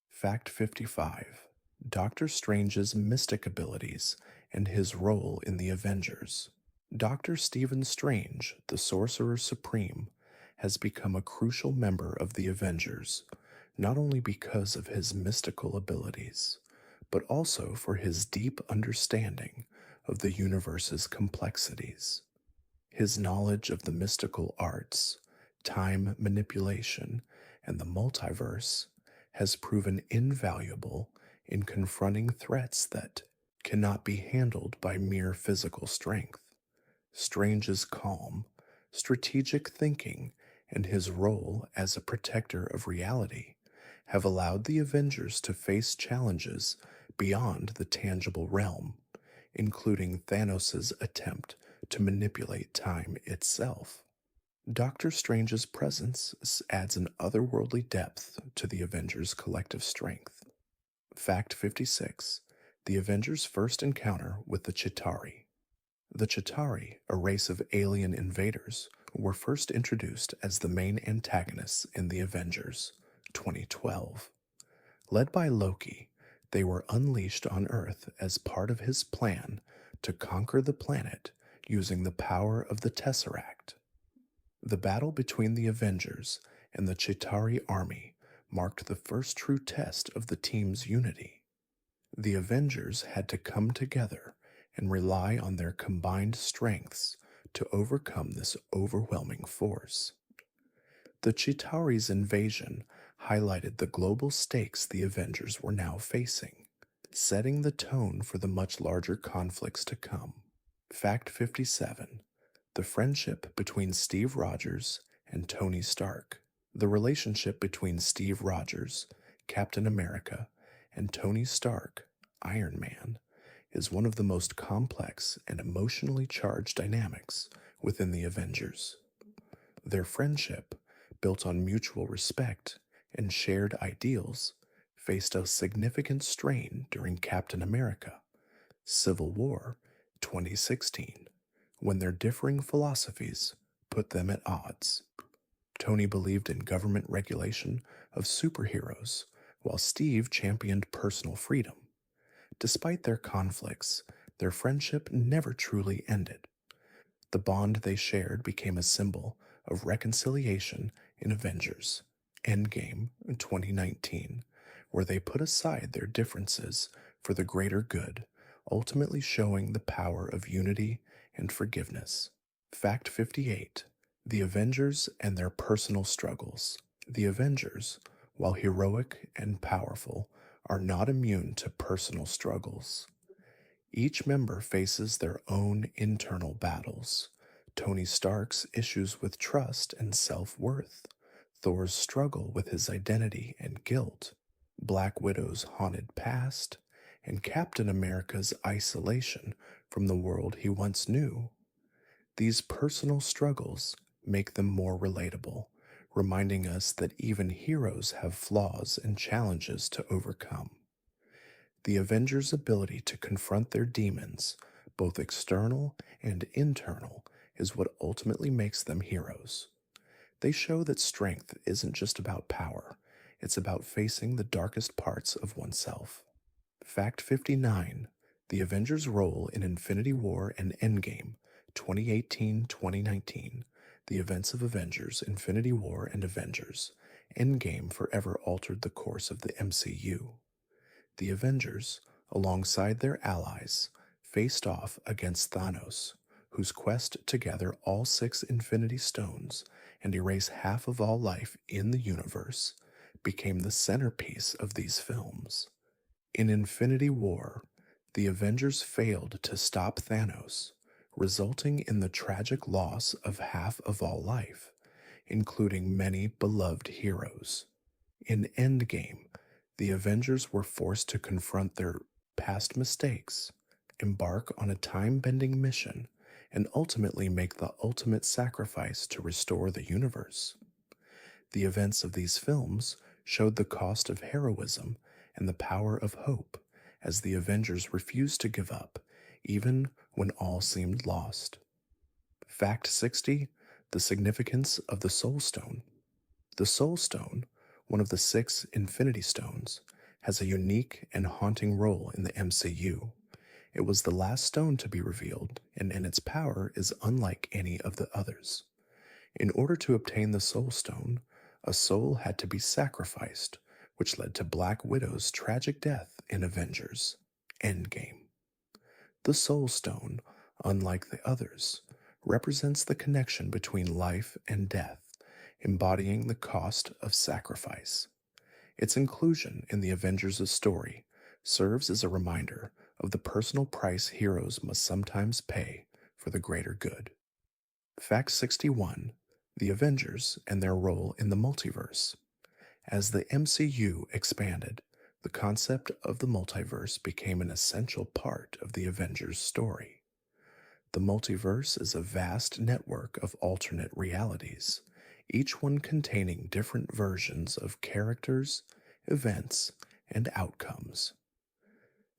Fact 55. Doctor Strange's mystic abilities and his role in the Avengers. Dr. Stephen Strange, the Sorcerer Supreme, has become a crucial member of the Avengers, not only because of his mystical abilities, but also for his deep understanding of the universe's complexities. His knowledge of the mystical arts, time manipulation, and the multiverse has proven invaluable in confronting threats that cannot be handled by mere physical strength. Strange's calm, strategic thinking, and his role as a protector of reality have allowed the Avengers to face challenges beyond the tangible realm, including Thanos' attempt to manipulate time itself. Doctor Strange's presence adds an otherworldly depth to the Avengers' collective strength. Fact 56. The Avengers' first encounter with the Chitauri. The Chitauri, a race of alien invaders, were first introduced as the main antagonists in the Avengers 2012. Led by Loki, they were unleashed on Earth as part of his plan to conquer the planet using the power of the Tesseract. The battle between the Avengers and the Chitauri army marked the first true test of the team's unity. The Avengers had to come together and rely on their combined strengths to overcome this overwhelming force. The Chitauri's invasion highlighted the global stakes the Avengers were now facing, setting the tone for the much larger conflicts to come. Fact 57. The friendship between Steve Rogers and Tony Stark. The relationship between Steve Rogers, Captain America, and Tony Stark, Iron Man, is one of the most complex and emotionally charged dynamics within the Avengers. Their friendship, built on mutual respect and shared ideals, faced a significant strain during Captain America Civil War 2016, when their differing philosophies put them at odds. Tony believed in government regulation of superheroes, while Steve championed personal freedom. Despite their conflicts, their friendship never truly ended. The bond they shared became a symbol of reconciliation in Avengers Endgame in 2019, where they put aside their differences for the greater good, ultimately showing the power of unity and forgiveness. Fact 58: The Avengers and their personal struggles. The Avengers, while heroic and powerful, are not immune to personal struggles. Each member faces their own internal battles. Tony Stark's issues with trust and self worth, Thor's struggle with his identity and guilt, Black Widow's haunted past, and Captain America's isolation from the world he once knew. These personal struggles make them more relatable, reminding us that even heroes have flaws and challenges to overcome. The Avengers' ability to confront their demons, both external and internal, is what ultimately makes them heroes. They show that strength isn't just about power, it's about facing the darkest parts of oneself. Fact 59: The Avengers' role in Infinity War and Endgame 2018-2019. The events of Avengers, Infinity War, and Avengers Endgame forever altered the course of the MCU. The Avengers, alongside their allies, faced off against Thanos, whose quest to gather all 6 Infinity Stones and erase half of all life in the universe became the centerpiece of these films. In Infinity War, the Avengers failed to stop Thanos, resulting in the tragic loss of half of all life, including many beloved heroes. In Endgame, the Avengers were forced to confront their past mistakes, embark on a time bending mission, and ultimately make the ultimate sacrifice to restore the universe. The events of these films showed the cost of heroism and the power of hope, as the Avengers refused to give up, even when all seemed lost. Fact 60: The significance of the Soul Stone. The Soul Stone, one of the 6 Infinity Stones, has a unique and haunting role in the MCU. It was the last stone to be revealed, and its power is unlike any of the others. In order to obtain the Soul Stone, a soul had to be sacrificed, which led to Black Widow's tragic death in Avengers Endgame. The Soul Stone, unlike the others, represents the connection between life and death, embodying the cost of sacrifice. Its inclusion in the Avengers' story serves as a reminder of the personal price heroes must sometimes pay for the greater good. Fact 61: The Avengers and their role in the multiverse. As the MCU expanded, the concept of the multiverse became an essential part of the Avengers story. The multiverse is a vast network of alternate realities, each one containing different versions of characters, events, and outcomes.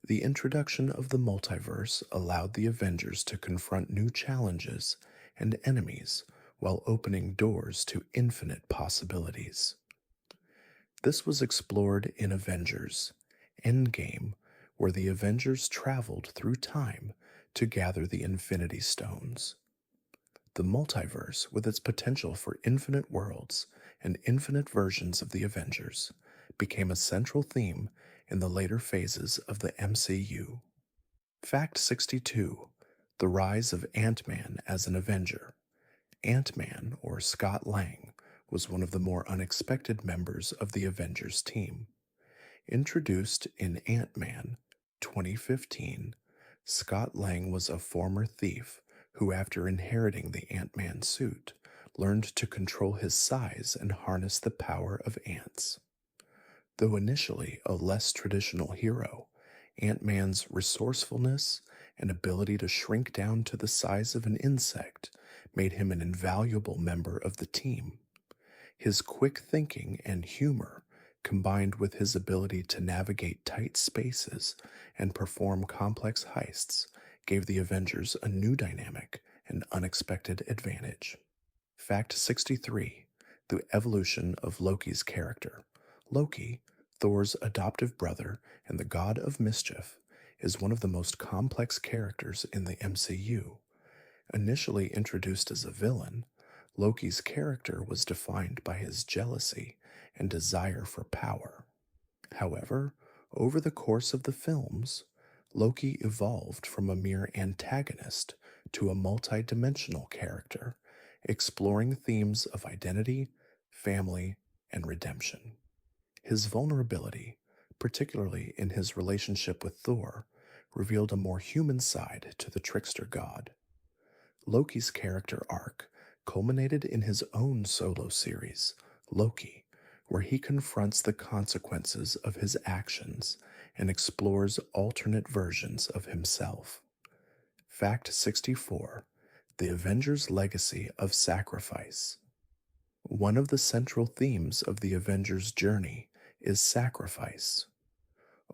The introduction of the multiverse allowed the Avengers to confront new challenges and enemies while opening doors to infinite possibilities. This was explored in Avengers Endgame, where the Avengers traveled through time to gather the Infinity Stones. The multiverse, with its potential for infinite worlds and infinite versions of the Avengers, became a central theme in the later phases of the MCU. Fact 62: The rise of Ant-Man as an Avenger. Ant-Man, or Scott Lang, was one of the more unexpected members of the Avengers team. Introduced in Ant-Man 2015, Scott Lang was a former thief who, after inheriting the Ant-Man suit, learned to control his size and harness the power of ants. Though initially a less traditional hero, Ant-Man's resourcefulness and ability to shrink down to the size of an insect made him an invaluable member of the team. His quick thinking and humor, combined with his ability to navigate tight spaces and perform complex heists, gave the Avengers a new dynamic and unexpected advantage. Fact 63: The evolution of Loki's character. Loki, Thor's adoptive brother and the god of mischief, is one of the most complex characters in the MCU. Initially introduced as a villain, Loki's character was defined by his jealousy and desire for power. However, over the course of the films, Loki evolved from a mere antagonist to a multidimensional character, exploring themes of identity, family, and redemption. His vulnerability, particularly in his relationship with Thor, revealed a more human side to the trickster god. Loki's character arc culminated in his own solo series, Loki, where he confronts the consequences of his actions and explores alternate versions of himself. Fact 64: The Avengers' Legacy of Sacrifice. One of the central themes of the Avengers' journey is sacrifice.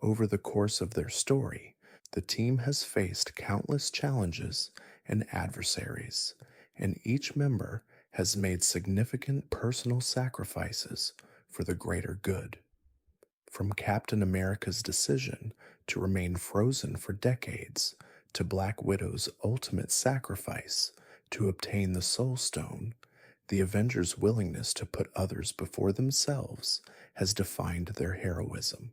Over the course of their story, the team has faced countless challenges and adversaries, and each member has made significant personal sacrifices for the greater good. From Captain America's decision to remain frozen for decades, to Black Widow's ultimate sacrifice to obtain the Soul Stone, the Avengers' willingness to put others before themselves has defined their heroism.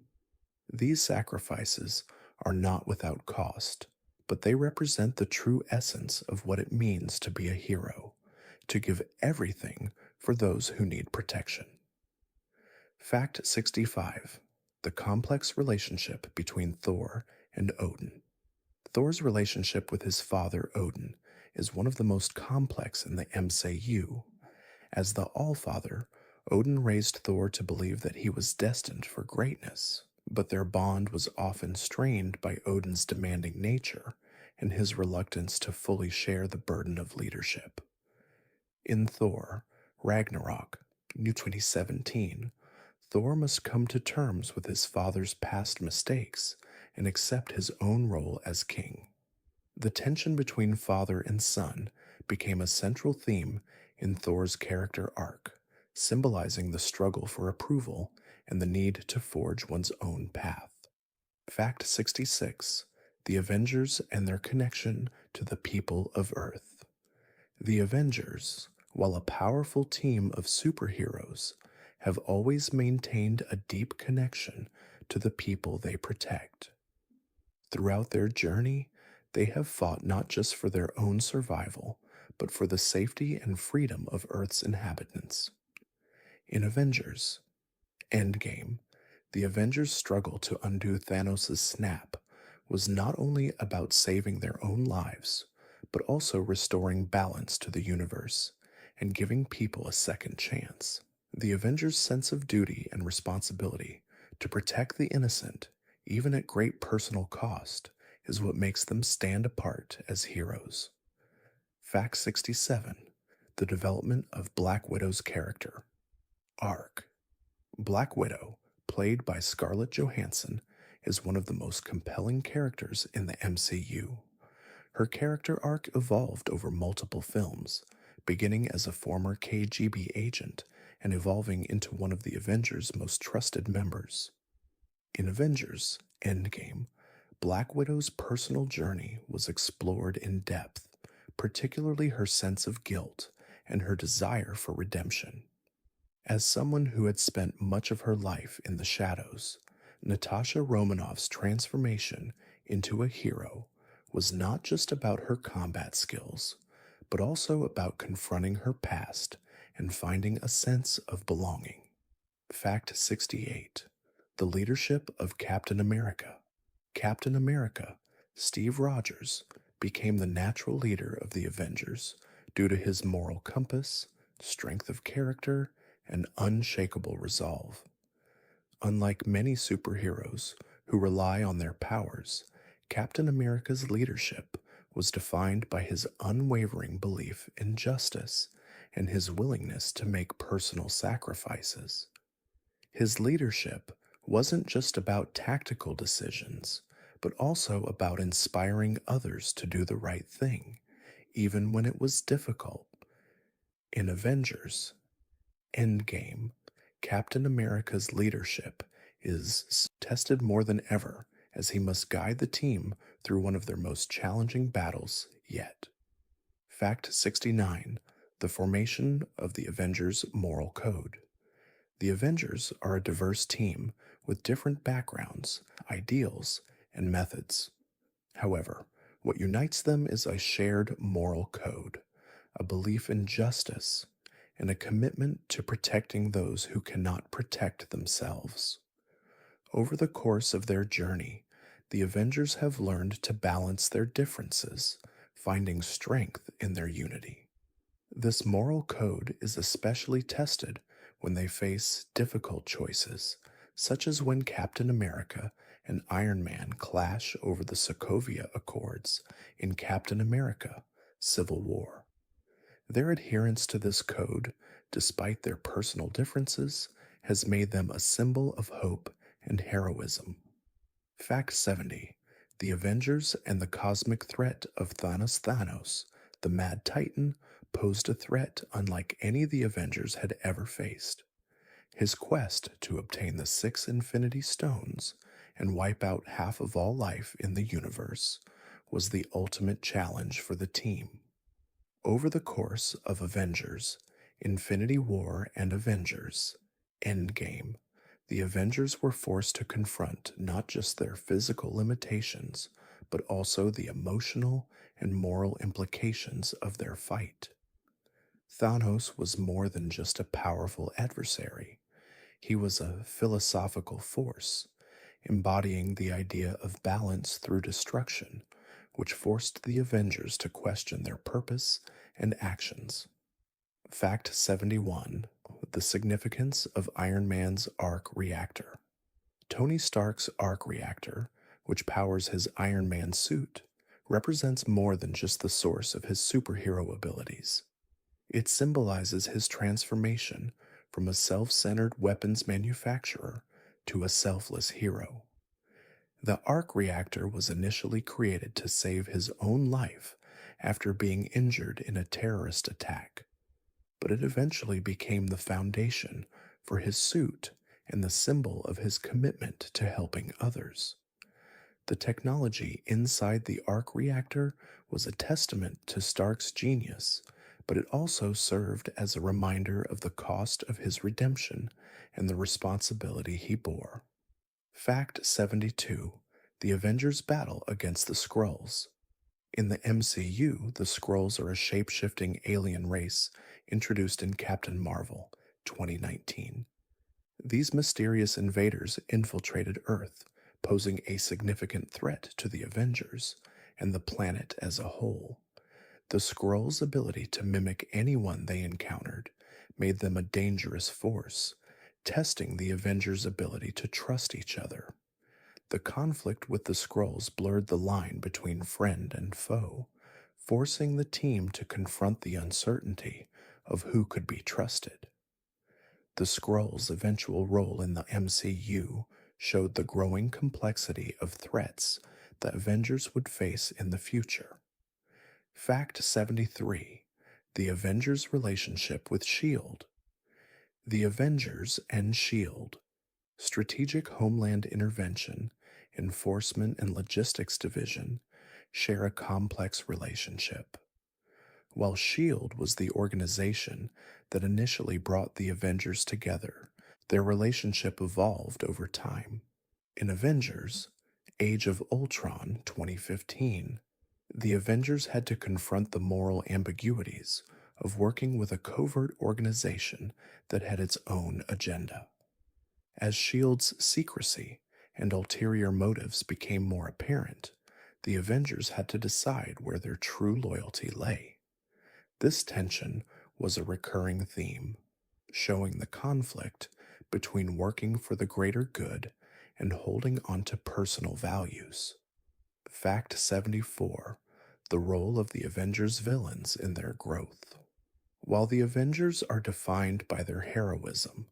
These sacrifices are not without cost, but they represent the true essence of what it means to be a hero, to give everything for those who need protection. Fact 65: The complex relationship between Thor and Odin. Thor's relationship with his father Odin is one of the most complex in the MCU. As the Allfather, Odin raised Thor to believe that he was destined for greatness, but their bond was often strained by Odin's demanding nature and his reluctance to fully share the burden of leadership. In Thor, Ragnarok, New 2017, Thor must come to terms with his father's past mistakes and accept his own role as king. The tension between father and son became a central theme in Thor's character arc, symbolizing the struggle for approval and the need to forge one's own path. Fact 66: The Avengers and their connection to the people of Earth. The Avengers, while a powerful team of superheroes, have always maintained a deep connection to the people they protect. Throughout their journey, they have fought not just for their own survival, but for the safety and freedom of Earth's inhabitants. In Avengers Endgame, the Avengers' struggle to undo Thanos' snap was not only about saving their own lives, but also restoring balance to the universe and giving people a second chance. The Avengers' sense of duty and responsibility to protect the innocent, even at great personal cost, is what makes them stand apart as heroes. Fact 67: The development of Black Widow's character. Arc. Black Widow, played by Scarlett Johansson, is one of the most compelling characters in the MCU. Her character arc evolved over multiple films, beginning as a former KGB agent and evolving into one of the Avengers' most trusted members. In Avengers Endgame, Black Widow's personal journey was explored in depth, particularly her sense of guilt and her desire for redemption. As someone who had spent much of her life in the shadows, Natasha Romanoff's transformation into a hero was not just about her combat skills, but also about confronting her past and finding a sense of belonging. Fact 68: The leadership of Captain America. Captain America, Steve Rogers, became the natural leader of the Avengers due to his moral compass, strength of character, and unshakable resolve. Unlike many superheroes who rely on their powers, Captain America's leadership was defined by his unwavering belief in justice and his willingness to make personal sacrifices. His leadership wasn't just about tactical decisions, but also about inspiring others to do the right thing, even when it was difficult. In Avengers Endgame. Captain America's leadership is tested more than ever as he must guide the team through one of their most challenging battles yet. Fact 69. The formation of the Avengers Moral Code. The Avengers are a diverse team with different backgrounds, ideals, and methods. However, what unites them is a shared moral code, a belief in justice, and a commitment to protecting those who cannot protect themselves. Over the course of their journey, the Avengers have learned to balance their differences, finding strength in their unity. This moral code is especially tested when they face difficult choices, such as when Captain America and Iron Man clash over the Sokovia Accords in Captain America Civil War. Their adherence to this code, despite their personal differences, has made them a symbol of hope and heroism. Fact 70. The Avengers and the cosmic threat of Thanos, the Mad Titan, posed a threat unlike any the Avengers had ever faced. His quest to obtain the 6 Infinity Stones and wipe out half of all life in the universe was the ultimate challenge for the team. Over the course of Avengers, Infinity War and Avengers, Endgame, the Avengers were forced to confront not just their physical limitations, but also the emotional and moral implications of their fight. Thanos was more than just a powerful adversary. He was a philosophical force, embodying the idea of balance through destruction, which forced the Avengers to question their purpose and actions. Fact 71. The significance of Iron Man's arc reactor. Tony Stark's arc reactor, which powers his Iron Man suit, represents more than just the source of his superhero abilities. It symbolizes his transformation from a self centered weapons manufacturer to a selfless hero. The arc reactor was initially created to save his own life after being injured in a terrorist attack, but it eventually became the foundation for his suit and the symbol of his commitment to helping others. The technology inside the arc reactor was a testament to Stark's genius, but it also served as a reminder of the cost of his redemption and the responsibility he bore. Fact 72. The Avengers battle against the Skrulls. In the MCU, the Skrulls are a shape-shifting alien race introduced in Captain Marvel 2019. These mysterious invaders infiltrated Earth, posing a significant threat to the Avengers and the planet as a whole. The Skrulls' ability to mimic anyone they encountered made them a dangerous force, testing the Avengers' ability to trust each other. The conflict with the Skrulls blurred the line between friend and foe, forcing the team to confront the uncertainty of who could be trusted. The Skrulls' eventual role in the MCU showed the growing complexity of threats the Avengers would face in the future. Fact 73. The Avengers' relationship with S.H.I.E.L.D. The Avengers and S.H.I.E.L.D., Strategic Homeland Intervention, Enforcement and Logistics Division, share a complex relationship. While S.H.I.E.L.D. was the organization that initially brought the Avengers together, their relationship evolved over time. In Avengers, Age of Ultron 2015, the Avengers had to confront the moral ambiguities of working with a covert organization that had its own agenda. As S.H.I.E.L.D.'s secrecy and ulterior motives became more apparent, the Avengers had to decide where their true loyalty lay. This tension was a recurring theme, showing the conflict between working for the greater good and holding on to personal values. Fact 74. The role of the Avengers villains in their growth. While the Avengers are defined by their heroism,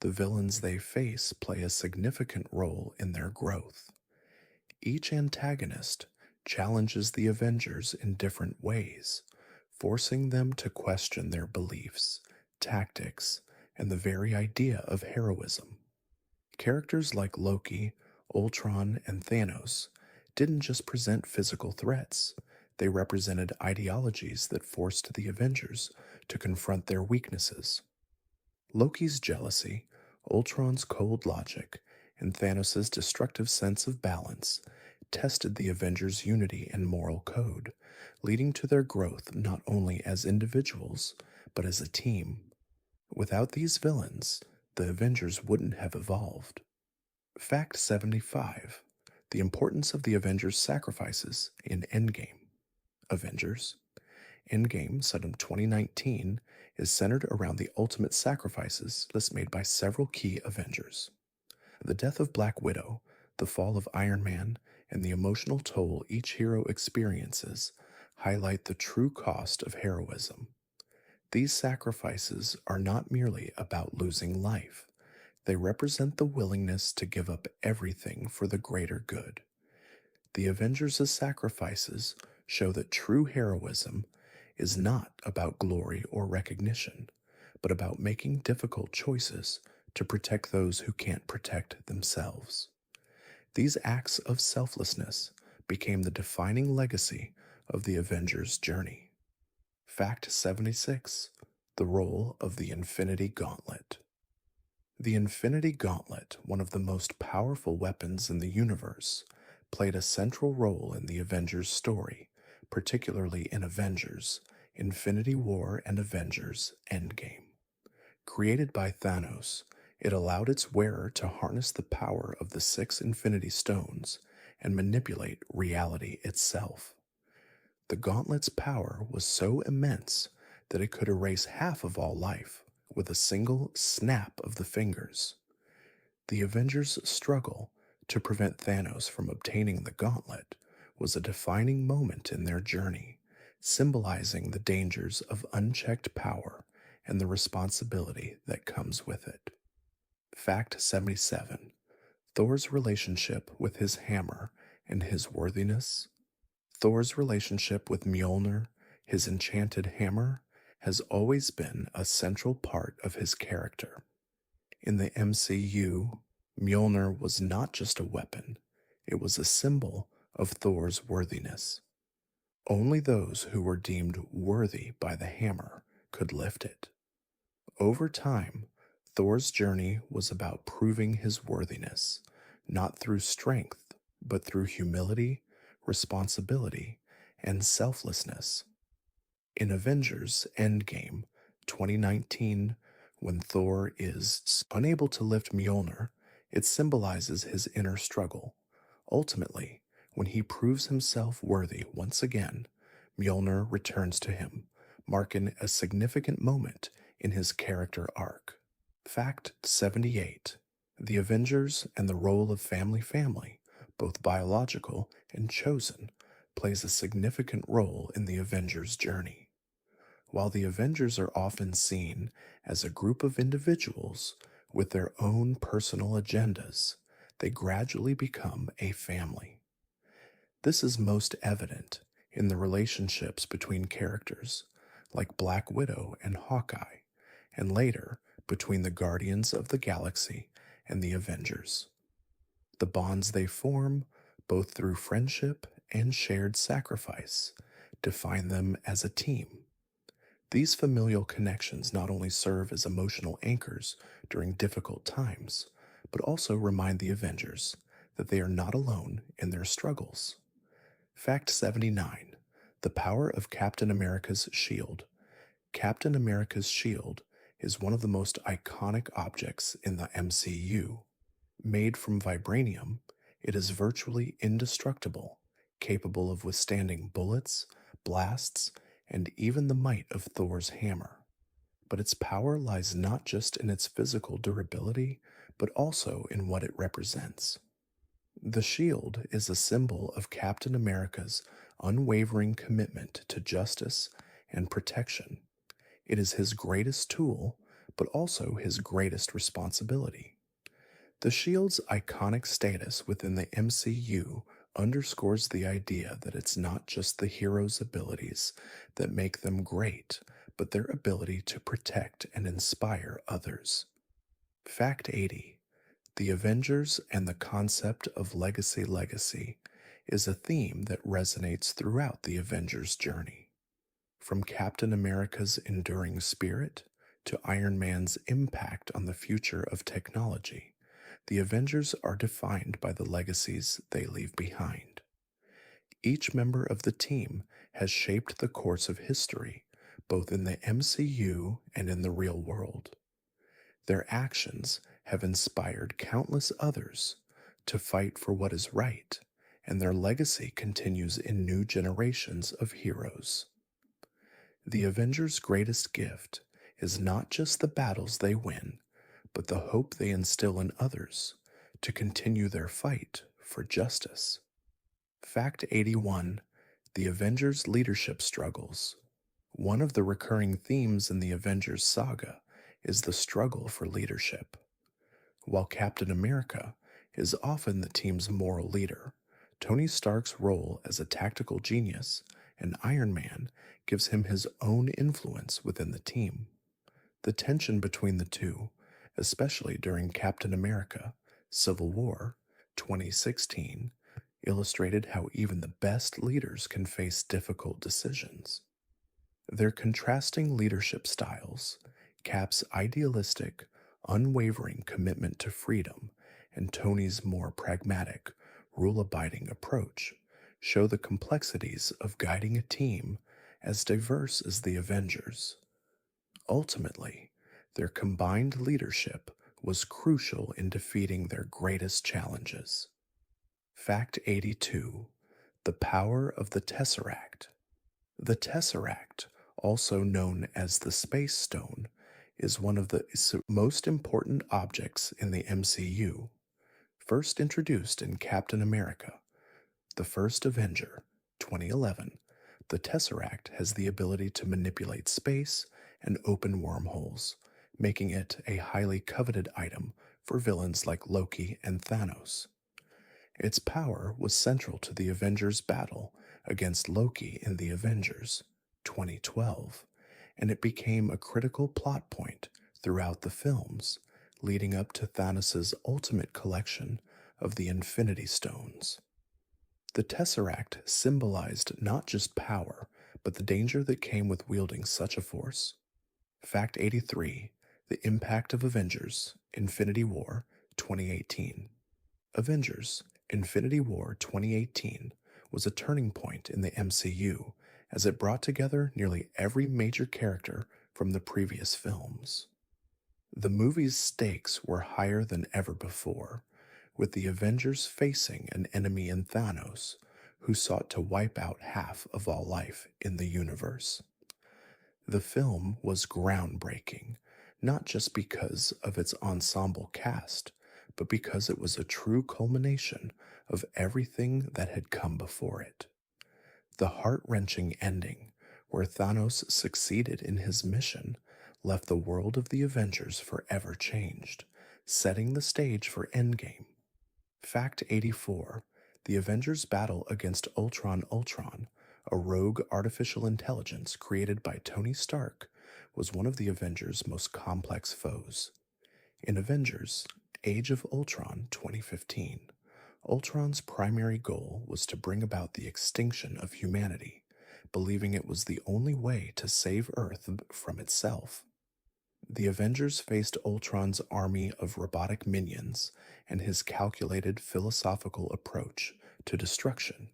the villains they face play a significant role in their growth. Each antagonist challenges the Avengers in different ways, forcing them to question their beliefs, tactics, and the very idea of heroism. Characters like Loki, Ultron, and Thanos didn't just present physical threats, they represented ideologies that forced the Avengers to confront their weaknesses. Loki's jealousy, Ultron's cold logic, and Thanos' destructive sense of balance tested the Avengers' unity and moral code, leading to their growth not only as individuals, but as a team. Without these villains, the Avengers wouldn't have evolved. Fact 75: the importance of the Avengers' sacrifices in Endgame. Avengers Endgame, set in 2019, is centered around the ultimate sacrifices that's made by several key Avengers. The death of Black Widow, the fall of Iron Man, and the emotional toll each hero experiences highlight the true cost of heroism. These sacrifices are not merely about losing life, they represent the willingness to give up everything for the greater good. The Avengers' sacrifices show that true heroism is not about glory or recognition, but about making difficult choices to protect those who can't protect themselves. These acts of selflessness became the defining legacy of the Avengers' journey. Fact 76: the role of the Infinity Gauntlet. The Infinity Gauntlet, one of the most powerful weapons in the universe, played a central role in the Avengers story, particularly in Avengers, Infinity War, and Avengers Endgame. Created by Thanos, it allowed its wearer to harness the power of the 6 Infinity Stones and manipulate reality itself. The gauntlet's power was so immense that it could erase half of all life with a single snap of the fingers. The Avengers' struggle to prevent Thanos from obtaining the gauntlet was a defining moment in their journey, symbolizing the dangers of unchecked power and the responsibility that comes with it. Fact 77: Thor's relationship with his hammer and his worthiness. Thor's relationship with Mjolnir, his enchanted hammer, has always been a central part of his character. In the MCU, Mjolnir was not just a weapon, it was a symbol of Thor's worthiness. Only those who were deemed worthy by the hammer could lift it. Over time, Thor's journey was about proving his worthiness, not through strength, but through humility, responsibility, and selflessness. In Avengers Endgame 2019, when Thor is unable to lift Mjolnir, it symbolizes his inner struggle. Ultimately, when he proves himself worthy once again, Mjolnir returns to him, marking a significant moment in his character arc. Fact 78: the Avengers and the role of family, both biological and chosen, plays a significant role in the Avengers' journey. While the Avengers are often seen as a group of individuals with their own personal agendas, they gradually become a family. This is most evident in the relationships between characters like Black Widow and Hawkeye, and later between the Guardians of the Galaxy and the Avengers. The bonds they form, both through friendship and shared sacrifice, define them as a team. These familial connections not only serve as emotional anchors during difficult times, but also remind the Avengers that they are not alone in their struggles. Fact 79: the power of Captain America's shield. Captain America's shield is one of the most iconic objects in the MCU. Made from vibranium, it is virtually indestructible, capable of withstanding bullets, blasts, and even the might of Thor's hammer. But its power lies not just in its physical durability, but also in what it represents. The shield is a symbol of Captain America's unwavering commitment to justice and protection. It is his greatest tool, but also his greatest responsibility. The shield's iconic status within the MCU underscores the idea that it's not just the hero's abilities that make them great, but their ability to protect and inspire others. Fact 80: The Avengers and the concept of legacy is a theme that resonates throughout the Avengers' journey. From Captain America's enduring spirit to Iron Man's impact on the future of technology, the Avengers are defined by the legacies they leave behind. Each member of the team has shaped the course of history, both in the MCU and in the real world. Their actions have inspired countless others to fight for what is right, and their legacy continues in new generations of heroes. The Avengers' greatest gift is not just the battles they win, but the hope they instill in others to continue their fight for justice. Fact 81: The Avengers' leadership struggles. One of the recurring themes in the Avengers saga is the struggle for leadership. While Captain America is often the team's moral leader, Tony Stark's role as a tactical genius and Iron Man gives him his own influence within the team. The tension between the two, especially during Captain America Civil War 2016, illustrated how even the best leaders can face difficult decisions. Their contrasting leadership styles, Cap's idealistic, unwavering commitment to freedom, and Tony's more pragmatic, rule abiding approach, show the complexities of guiding a team as diverse as the Avengers. Ultimately, their combined leadership was crucial in defeating their greatest challenges. Fact 82: The power of the Tesseract. The Tesseract, also known as the Space Stone, is one of the most important objects in the MCU. First introduced in Captain America, the First Avenger, 2011, the Tesseract has the ability to manipulate space and open wormholes, making it a highly coveted item for villains like Loki and Thanos. Its power was central to the Avengers' battle against Loki in the Avengers, 2012, and it became a critical plot point throughout the films, leading up to Thanos' ultimate collection of the Infinity Stones. The Tesseract symbolized not just power, but the danger that came with wielding such a force. Fact 83: The impact of Avengers, Infinity War, 2018. Avengers, Infinity War 2018 was a turning point in the MCU as it brought together nearly every major character from the previous films. The movie's stakes were higher than ever before, with the Avengers facing an enemy in Thanos who sought to wipe out half of all life in the universe. The film was groundbreaking, not just because of its ensemble cast, but because it was a true culmination of everything that had come before it. The heart-wrenching ending, where Thanos succeeded in his mission, left the world of the Avengers forever changed, setting the stage for Endgame. Fact 84: The Avengers' battle against Ultron, a rogue artificial intelligence created by Tony Stark, was one of the Avengers' most complex foes. In Avengers: Age of Ultron 2015, Ultron's primary goal was to bring about the extinction of humanity, believing it was the only way to save Earth from itself. The Avengers faced Ultron's army of robotic minions and his calculated philosophical approach to destruction.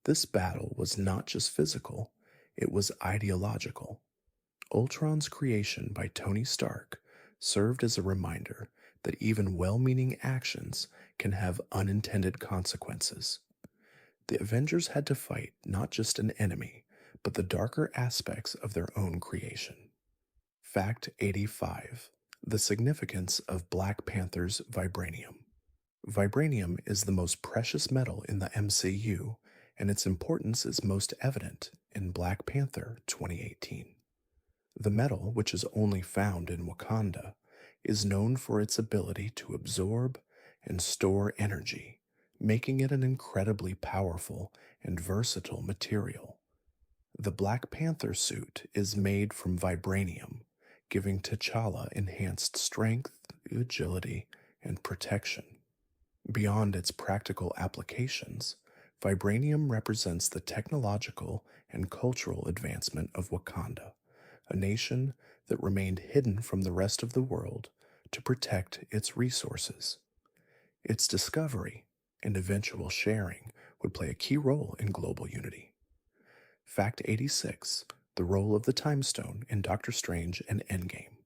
This battle was not just physical, it was ideological. Ultron's creation by Tony Stark served as a reminder that even well-meaning actions can have unintended consequences. The Avengers had to fight not just an enemy, but the darker aspects of their own creation. Fact 85: The significance of Black Panther's vibranium. Vibranium is the most precious metal in the MCU, and its importance is most evident in Black Panther 2018. The metal, which is only found in Wakanda, is known for its ability to absorb and store energy, making it an incredibly powerful and versatile material. The Black Panther suit is made from vibranium, giving T'Challa enhanced strength, agility, and protection. Beyond its practical applications, vibranium represents the technological and cultural advancement of Wakanda, a nation that remained hidden from the rest of the world to protect its resources. Its discovery and eventual sharing would play a key role in global unity. Fact 86: the role of the Time Stone in Doctor Strange and Endgame.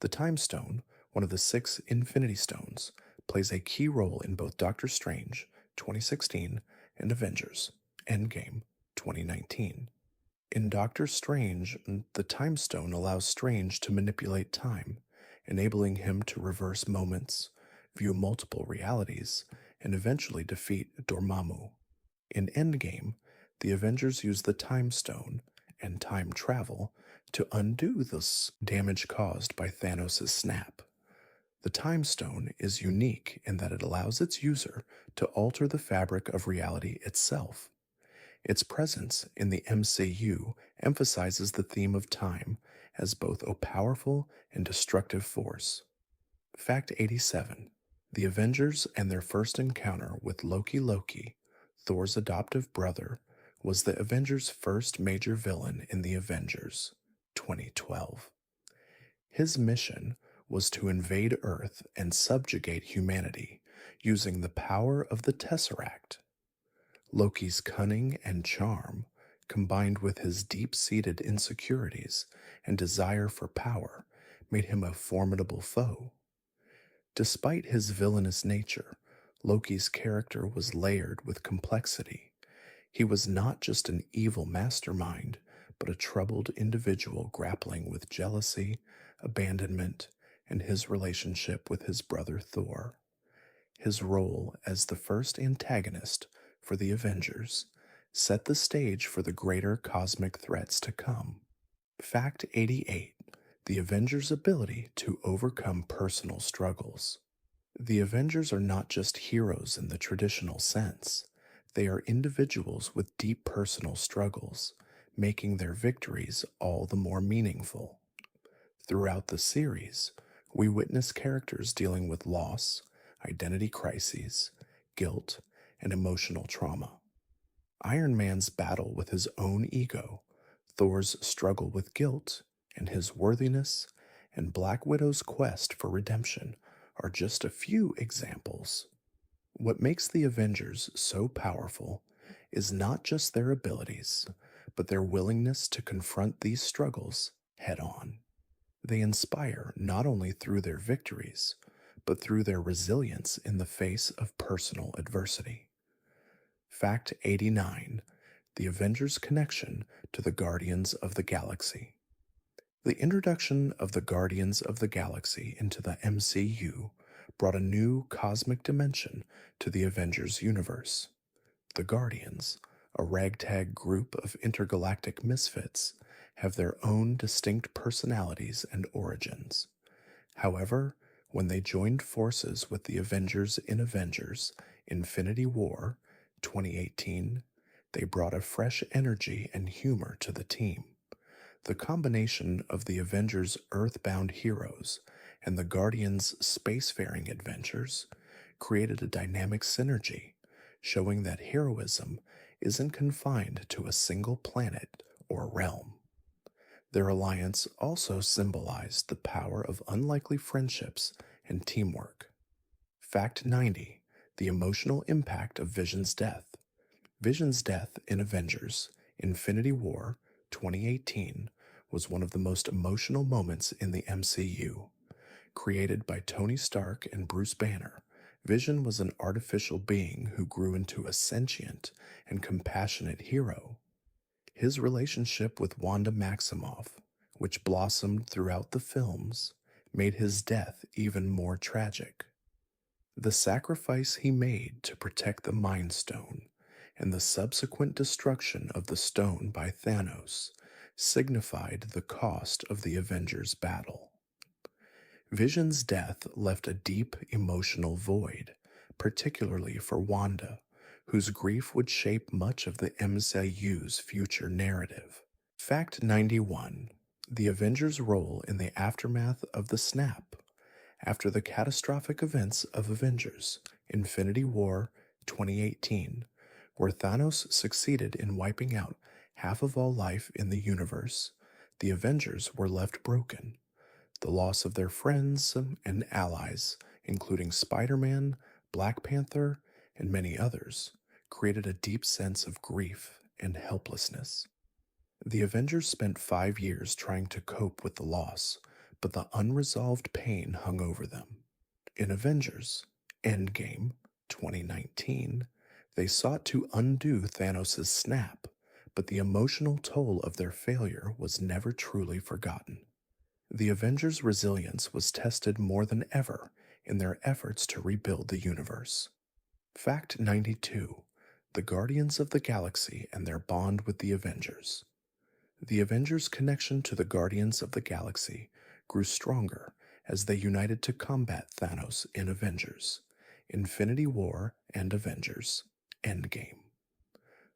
The Time Stone, one of the six Infinity Stones, plays a key role in both Doctor Strange 2016 and Avengers Endgame 2019. In Doctor Strange, the Time Stone allows Strange to manipulate time, enabling him to reverse moments, view multiple realities, and eventually defeat Dormammu. In Endgame, the Avengers use the Time Stone and time travel to undo the damage caused by Thanos' snap. The Time Stone is unique in that it allows its user to alter the fabric of reality itself. Its presence in the MCU emphasizes the theme of time as both a powerful and destructive force. Fact 87: the Avengers and their first encounter with Loki, Thor's adoptive brother, was the Avengers' first major villain in the Avengers 2012. His mission was to invade Earth and subjugate humanity using the power of the Tesseract. Loki's cunning and charm, combined with his deep-seated insecurities and desire for power, made him a formidable foe. Despite his villainous nature, Loki's character was layered with complexity. He was not just an evil mastermind, but a troubled individual grappling with jealousy, abandonment, and his relationship with his brother Thor. His role as the first antagonist for the Avengers set the stage for the greater cosmic threats to come. Fact 88: the Avengers' ability to overcome personal struggles. The Avengers are not just heroes in the traditional sense. They are individuals with deep personal struggles, making their victories all the more meaningful. Throughout the series, we witness characters dealing with loss, identity crises, guilt, and emotional trauma. Iron Man's battle with his own ego, Thor's struggle with guilt and his worthiness, and Black Widow's quest for redemption are just a few examples. What makes the Avengers so powerful is not just their abilities, but their willingness to confront these struggles head on. They inspire not only through their victories, but through their resilience in the face of personal adversity. Fact 89: the Avengers' connection to the Guardians of the Galaxy. The introduction of the Guardians of the Galaxy into the MCU brought a new cosmic dimension to the Avengers universe. The Guardians, a ragtag group of intergalactic misfits, have their own distinct personalities and origins. However, when they joined forces with the Avengers in Avengers Infinity War 2018, they brought a fresh energy and humor to the team. The combination of the Avengers' earthbound heroes and the Guardians' spacefaring adventures created a dynamic synergy, showing that heroism isn't confined to a single planet or realm. Their alliance also symbolized the power of unlikely friendships and teamwork. Fact 90: the emotional impact of Vision's death. Vision's death in Avengers Infinity War 2018 was one of the most emotional moments in the MCU. Created by Tony Stark and Bruce Banner, Vision was an artificial being who grew into a sentient and compassionate hero. His relationship with Wanda Maximoff, which blossomed throughout the films, made his death even more tragic. The sacrifice he made to protect the Mind Stone and the subsequent destruction of the stone by Thanos signified the cost of the Avengers' battle. Vision's death left a deep emotional void, particularly for Wanda, whose grief would shape much of the MCU's future narrative. Fact 91. The Avengers' role in the aftermath of the snap. After the catastrophic events of Avengers Infinity War 2018, where Thanos succeeded in wiping out half of all life in the universe, the Avengers were left broken. The loss of their friends and allies, including Spider Man, Black Panther, and many others, created a deep sense of grief and helplessness. The Avengers spent 5 years trying to cope with the loss, but the unresolved pain hung over them. In Avengers Endgame 2019, they sought to undo Thanos' snap, but the emotional toll of their failure was never truly forgotten. The Avengers' resilience was tested more than ever in their efforts to rebuild the universe. Fact 92. The Guardians of the Galaxy and their bond with the Avengers. The Avengers' connection to the Guardians of the Galaxy grew stronger as they united to combat Thanos in Avengers, Infinity War, and Avengers Endgame.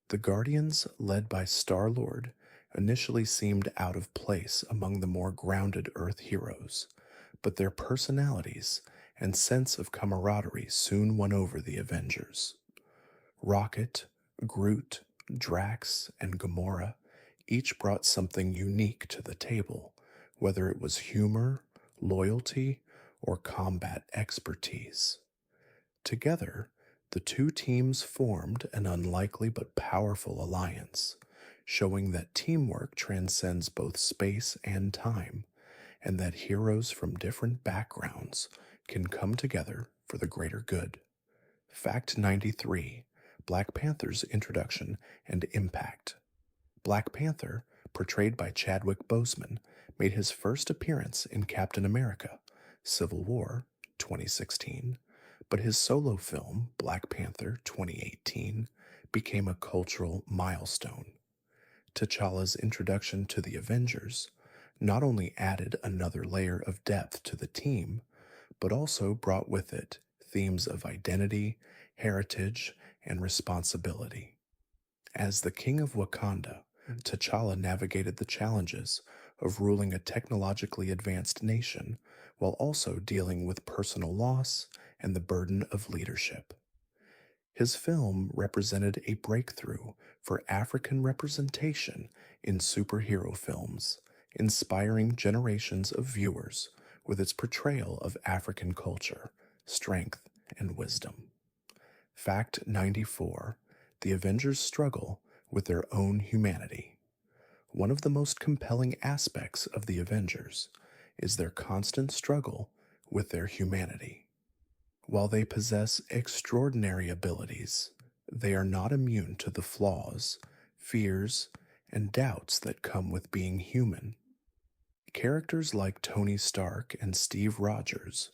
The Guardians, led by Star-Lord, initially seemed out of place among the more grounded Earth heroes, but their personalities and sense of camaraderie soon won over the Avengers. Rocket, Groot, Drax, and Gamora each brought something unique to the table, whether it was humor, loyalty, or combat expertise. Together, the two teams formed an unlikely but powerful alliance, showing that teamwork transcends both space and time, and that heroes from different backgrounds can come together for the greater good. Fact 93. Black Panther's introduction and impact. Black Panther, portrayed by Chadwick Boseman, made his first appearance in Captain America Civil War 2016, but his solo film, Black Panther 2018, became a cultural milestone. T'Challa's introduction to the Avengers not only added another layer of depth to the team, but also brought with it themes of identity, heritage, and responsibility. As the King of Wakanda, T'Challa navigated the challenges of ruling a technologically advanced nation while also dealing with personal loss and the burden of leadership. His film represented a breakthrough for African representation in superhero films, inspiring generations of viewers with its portrayal of African culture, strength, and wisdom. Fact 94. The Avengers struggle with their own humanity. One of the most compelling aspects of the Avengers is their constant struggle with their humanity. While they possess extraordinary abilities, they are not immune to the flaws, fears, and doubts that come with being human. Characters like Tony Stark and Steve Rogers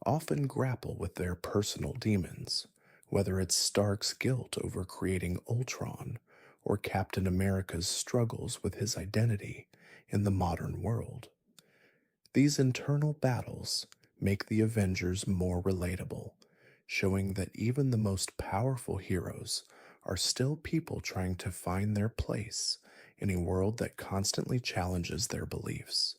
often grapple with their personal demons, whether it's Stark's guilt over creating Ultron or Captain America's struggles with his identity in the modern world. These internal battles make the Avengers more relatable, showing that even the most powerful heroes are still people trying to find their place in a world that constantly challenges their beliefs.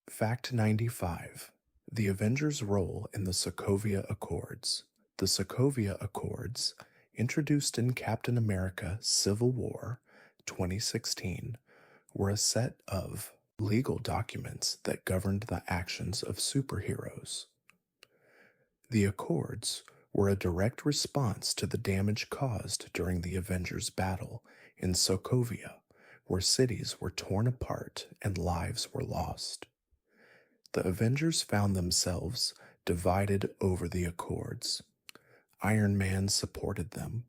Fact 95. The Avengers' role in the Sokovia Accords. The Sokovia Accords, introduced in Captain America Civil War 2016, were a set of legal documents that governed the actions of superheroes. The Accords were a direct response to the damage caused during the Avengers' battle in Sokovia, where cities were torn apart and lives were lost. The Avengers found themselves divided over the Accords. Iron Man supported them,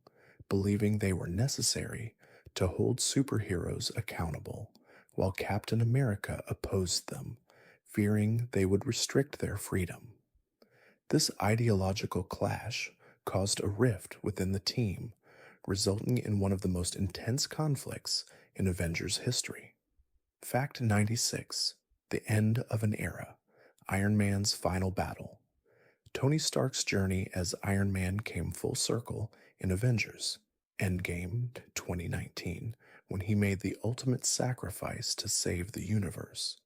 believing they were necessary to hold superheroes accountable, while Captain America opposed them, fearing they would restrict their freedom. This ideological clash caused a rift within the team, resulting in one of the most intense conflicts in Avengers history. Fact 96. The end of an era. Iron Man's final battle. Tony Stark's journey as Iron Man came full circle in Avengers Endgame 2019, when he made the ultimate sacrifice to save the universe.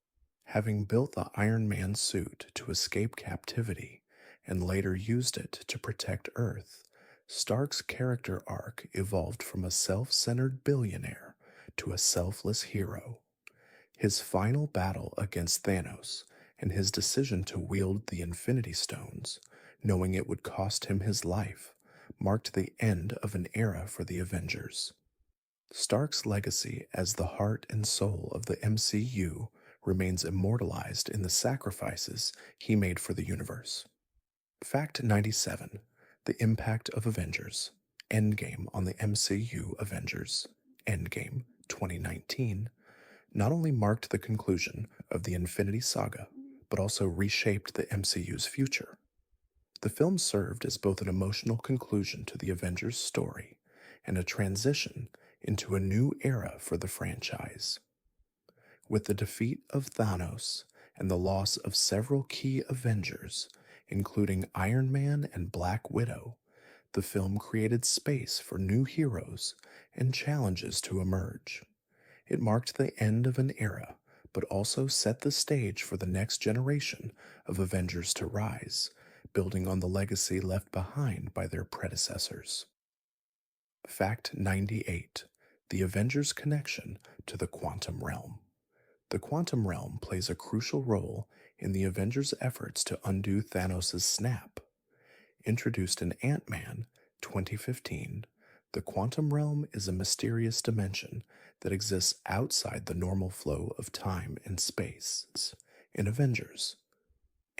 Having built the Iron Man suit to escape captivity and later used it to protect Earth, Stark's character arc evolved from a self centered billionaire to a selfless hero. His final battle against Thanos and his decision to wield the Infinity Stones, knowing it would cost him his life, marked the end of an era for the Avengers. Stark's legacy as the heart and soul of the MCU remains immortalized in the sacrifices he made for the universe. Fact 97. The impact of Avengers. Endgame on the MCU Avengers. Endgame 2019 not only marked the conclusion of the Infinity Saga, but also reshaped the MCU's future. The film served as both an emotional conclusion to the Avengers story and a transition into a new era for the franchise. With the defeat of Thanos and the loss of several key Avengers, including Iron Man and Black Widow, the film created space for new heroes and challenges to emerge. It marked the end of an era, but also set the stage for the next generation of Avengers to rise, building on the legacy left behind by their predecessors. Fact 98. The Avengers' connection to the quantum realm. The quantum realm plays a crucial role in the Avengers' efforts to undo Thanos' snap. Introduced in Ant-Man 2015, the quantum realm is a mysterious dimension that exists outside the normal flow of time and space. In Avengers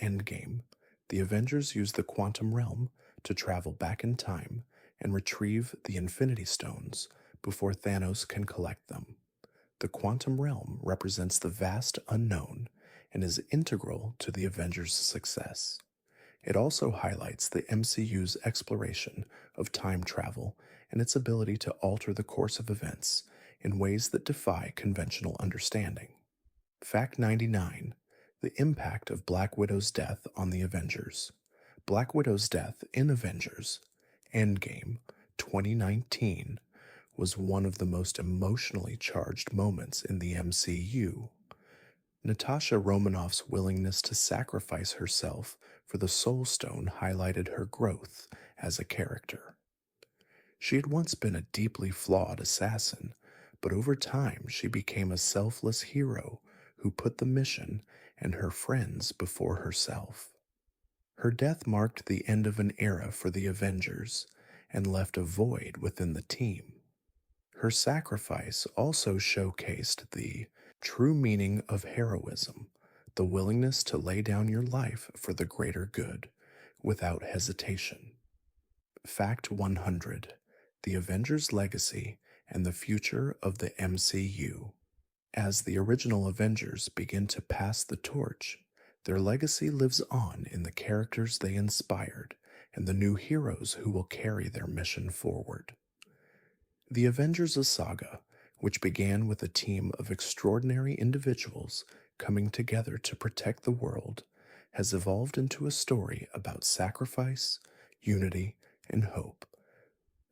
Endgame, the Avengers use the quantum realm to travel back in time and retrieve the Infinity Stones before Thanos can collect them. The quantum realm represents the vast unknown and is integral to the Avengers' success. It also highlights the MCU's exploration of time travel and its ability to alter the course of events in ways that defy conventional understanding. Fact 99. The impact of Black Widow's death on the Avengers. Black Widow's death in Avengers Endgame 2019 was one of the most emotionally charged moments in the MCU. Natasha Romanoff's willingness to sacrifice herself for the Soul Stone highlighted her growth as a character. She had once been a deeply flawed assassin, but over time she became a selfless hero who put the mission and her friends before herself. Her death marked the end of an era for the Avengers and left a void within the team. Her sacrifice also showcased the true meaning of heroism, the willingness to lay down your life for the greater good, without hesitation. Fact 100. The Avengers' legacy and the future of the MCU. As the original Avengers begin to pass the torch, their legacy lives on in the characters they inspired and the new heroes who will carry their mission forward. The Avengers, a saga, which began with a team of extraordinary individuals coming together to protect the world, has evolved into a story about sacrifice, unity, and hope.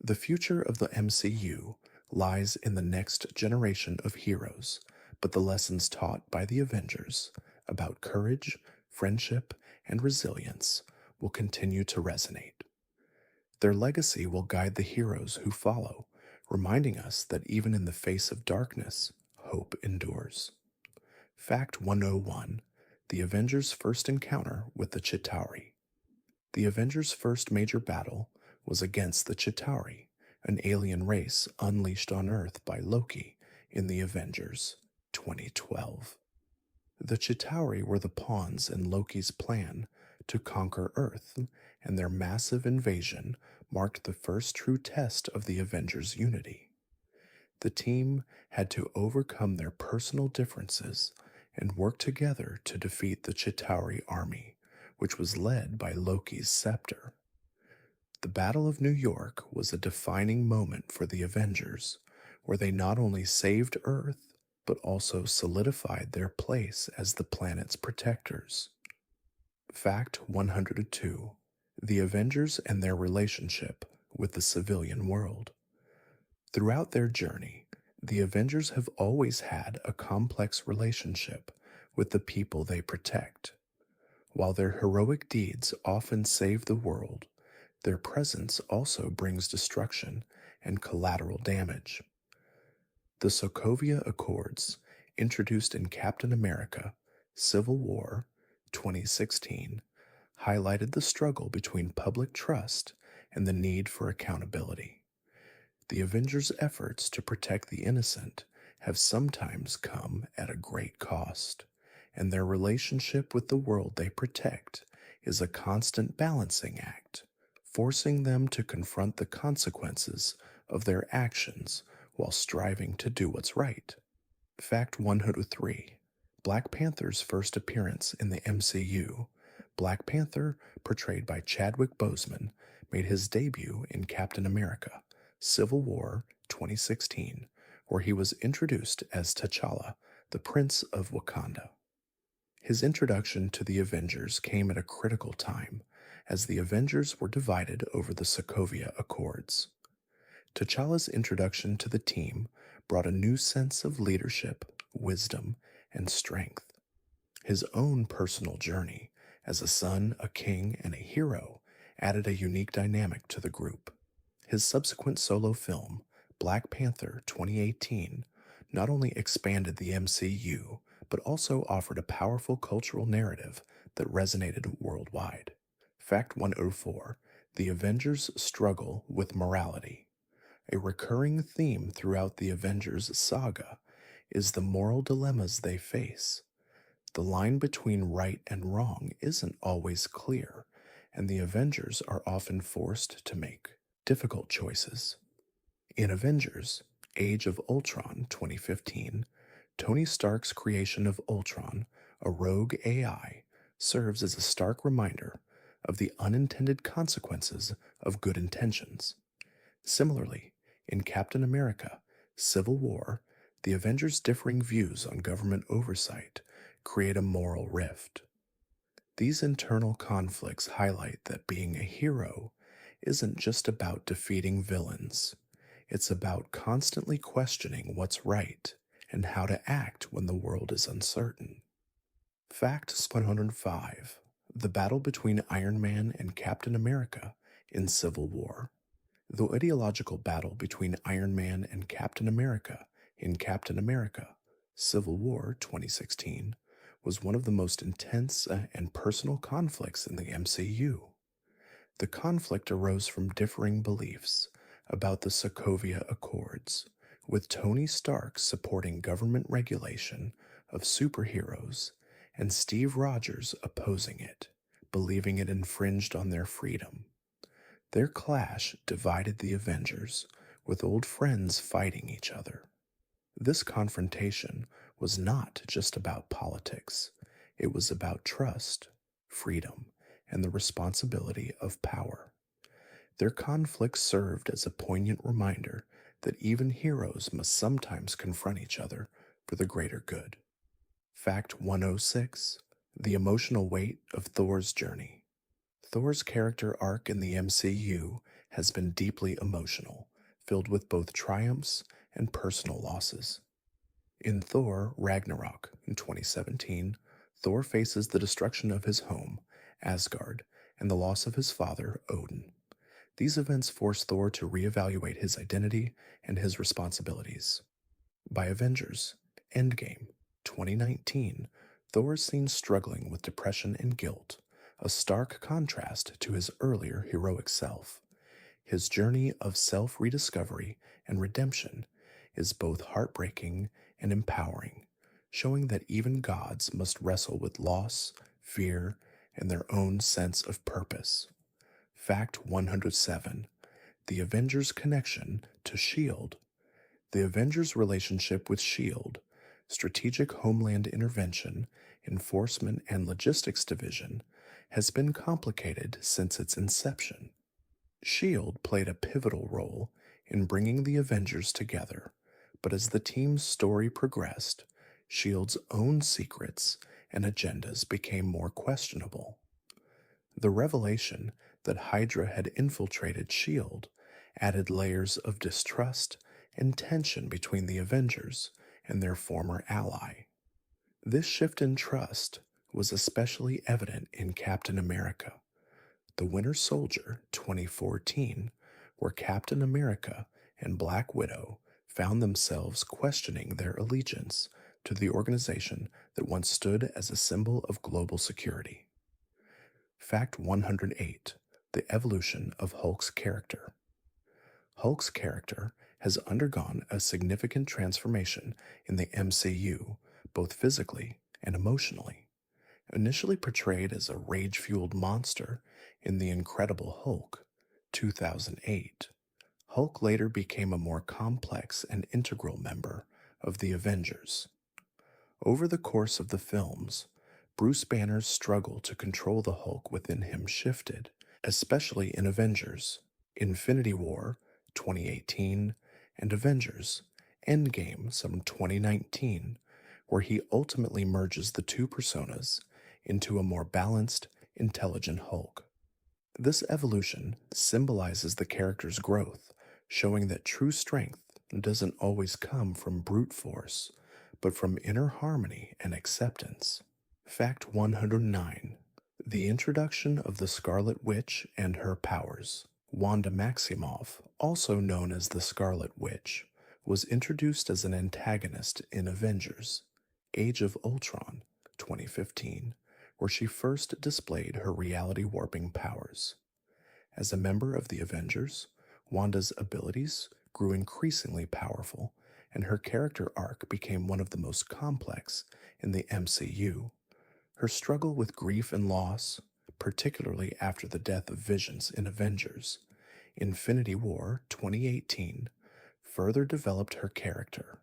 The future of the MCU lies in the next generation of heroes, but the lessons taught by the Avengers about courage, friendship, and resilience will continue to resonate. Their legacy will guide the heroes who follow, reminding us that even in the face of darkness, hope endures. Fact 101. The Avengers' first encounter with the Chitauri. The Avengers' first major battle was against the Chitauri, an alien race unleashed on Earth by Loki in the Avengers 2012. The Chitauri were the pawns in Loki's plan to conquer Earth, and their massive invasion marked the first true test of the Avengers' unity. The team had to overcome their personal differences and work together to defeat the Chitauri army, which was led by Loki's scepter. The Battle of New York was a defining moment for the Avengers, where they not only saved Earth, but also solidified their place as the planet's protectors. Fact 102. The Avengers and their relationship with the civilian world. Throughout their journey, the Avengers have always had a complex relationship with the people they protect. While their heroic deeds often save the world, their presence also brings destruction and collateral damage. The Sokovia Accords, introduced in Captain America Civil War 2016, highlighted the struggle between public trust and the need for accountability. The Avengers' efforts to protect the innocent have sometimes come at a great cost, and their relationship with the world they protect is a constant balancing act, forcing them to confront the consequences of their actions while striving to do what's right. Fact 103: Black Panther's first appearance in the MCU. Black Panther, portrayed by Chadwick Boseman, made his debut in Captain America Civil War 2016, where he was introduced as T'Challa, the Prince of Wakanda. His introduction to the Avengers came at a critical time, as the Avengers were divided over the Sokovia Accords. T'Challa's introduction to the team brought a new sense of leadership, wisdom, and strength. His own personal journey as a son, a king, and a hero added a unique dynamic to the group. His subsequent solo film, Black Panther 2018, not only expanded the MCU, but also offered a powerful cultural narrative that resonated worldwide. Fact 104: The Avengers struggle with morality. A recurring theme throughout the Avengers saga is the moral dilemmas they face. The line between right and wrong isn't always clear, and the Avengers are often forced to make difficult choices. In Avengers Age of Ultron 2015, Tony Stark's creation of Ultron, a rogue AI, serves as a stark reminder of the unintended consequences of good intentions. Similarly, in Captain America Civil War, the Avengers' differing views on government oversight create a moral rift. These internal conflicts highlight that being a hero isn't just about defeating villains. It's about constantly questioning what's right and how to act when the world is uncertain. Fact 105: The battle between Iron Man and Captain America in Civil War. The ideological battle between Iron Man and Captain America in Captain America Civil War 2016 was one of the most intense and personal conflicts in the MCU. The conflict arose from differing beliefs about the Sokovia Accords, with Tony Stark supporting government regulation of superheroes and Steve Rogers opposing it, believing it infringed on their freedom. Their clash divided the Avengers, with old friends fighting each other. This confrontation was not just about politics, it was about trust, freedom, and the responsibility of power. Their conflict served as a poignant reminder that even heroes must sometimes confront each other for the greater good. Fact 106: The emotional weight of Thor's journey. Thor's character arc in the MCU has been deeply emotional, filled with both triumphs and personal losses. In Thor Ragnarok in 2017, Thor faces the destruction of his home, Asgard, and the loss of his father, Odin. These events force Thor to reevaluate his identity and his responsibilities. By Avengers Endgame 2019, Thor is seen struggling with depression and guilt, a stark contrast to his earlier heroic self. His journey of self-rediscovery and redemption is both heartbreaking and empowering, showing that even gods must wrestle with loss, fear, and their own sense of purpose. Fact 107: The Avengers' connection to S.H.I.E.L.D. The Avengers' relationship with S.H.I.E.L.D., Strategic Homeland Intervention, Enforcement and Logistics Division, has been complicated since its inception. S.H.I.E.L.D. played a pivotal role in bringing the Avengers together, but as the team's story progressed, S.H.I.E.L.D.'s own secrets and agendas became more questionable. The revelation that Hydra had infiltrated S.H.I.E.L.D. added layers of distrust and tension between the Avengers and their former ally. This shift in trust was especially evident in Captain America, the Winter Soldier 2014, where Captain America and Black Widow found themselves questioning their allegiance to the organization that once stood as a symbol of global security. Fact 108: The evolution of Hulk's character. Hulk's character has undergone a significant transformation in the MCU, both physically and emotionally. Initially portrayed as a rage fueled monster in The Incredible Hulk 2008, Hulk later became a more complex and integral member of the Avengers. Over the course of the films, Bruce Banner's struggle to control the Hulk within him shifted, especially in Avengers, Infinity War 2018, and Avengers Endgame some 2019, where he ultimately merges the two personas into a more balanced, intelligent Hulk. This evolution symbolizes the character's growth, showing that true strength doesn't always come from brute force, but from inner harmony and acceptance. Fact 109: The introduction of the Scarlet Witch and her powers. Wanda Maximoff, also known as the Scarlet Witch, was introduced as an antagonist in Avengers Age of Ultron 2015, where she first displayed her reality warping powers. As a member of the Avengers, Wanda's abilities grew increasingly powerful, and her character arc became one of the most complex in the MCU. Her struggle with grief and loss, particularly after the death of Visions in Avengers Infinity War 2018, further developed her character.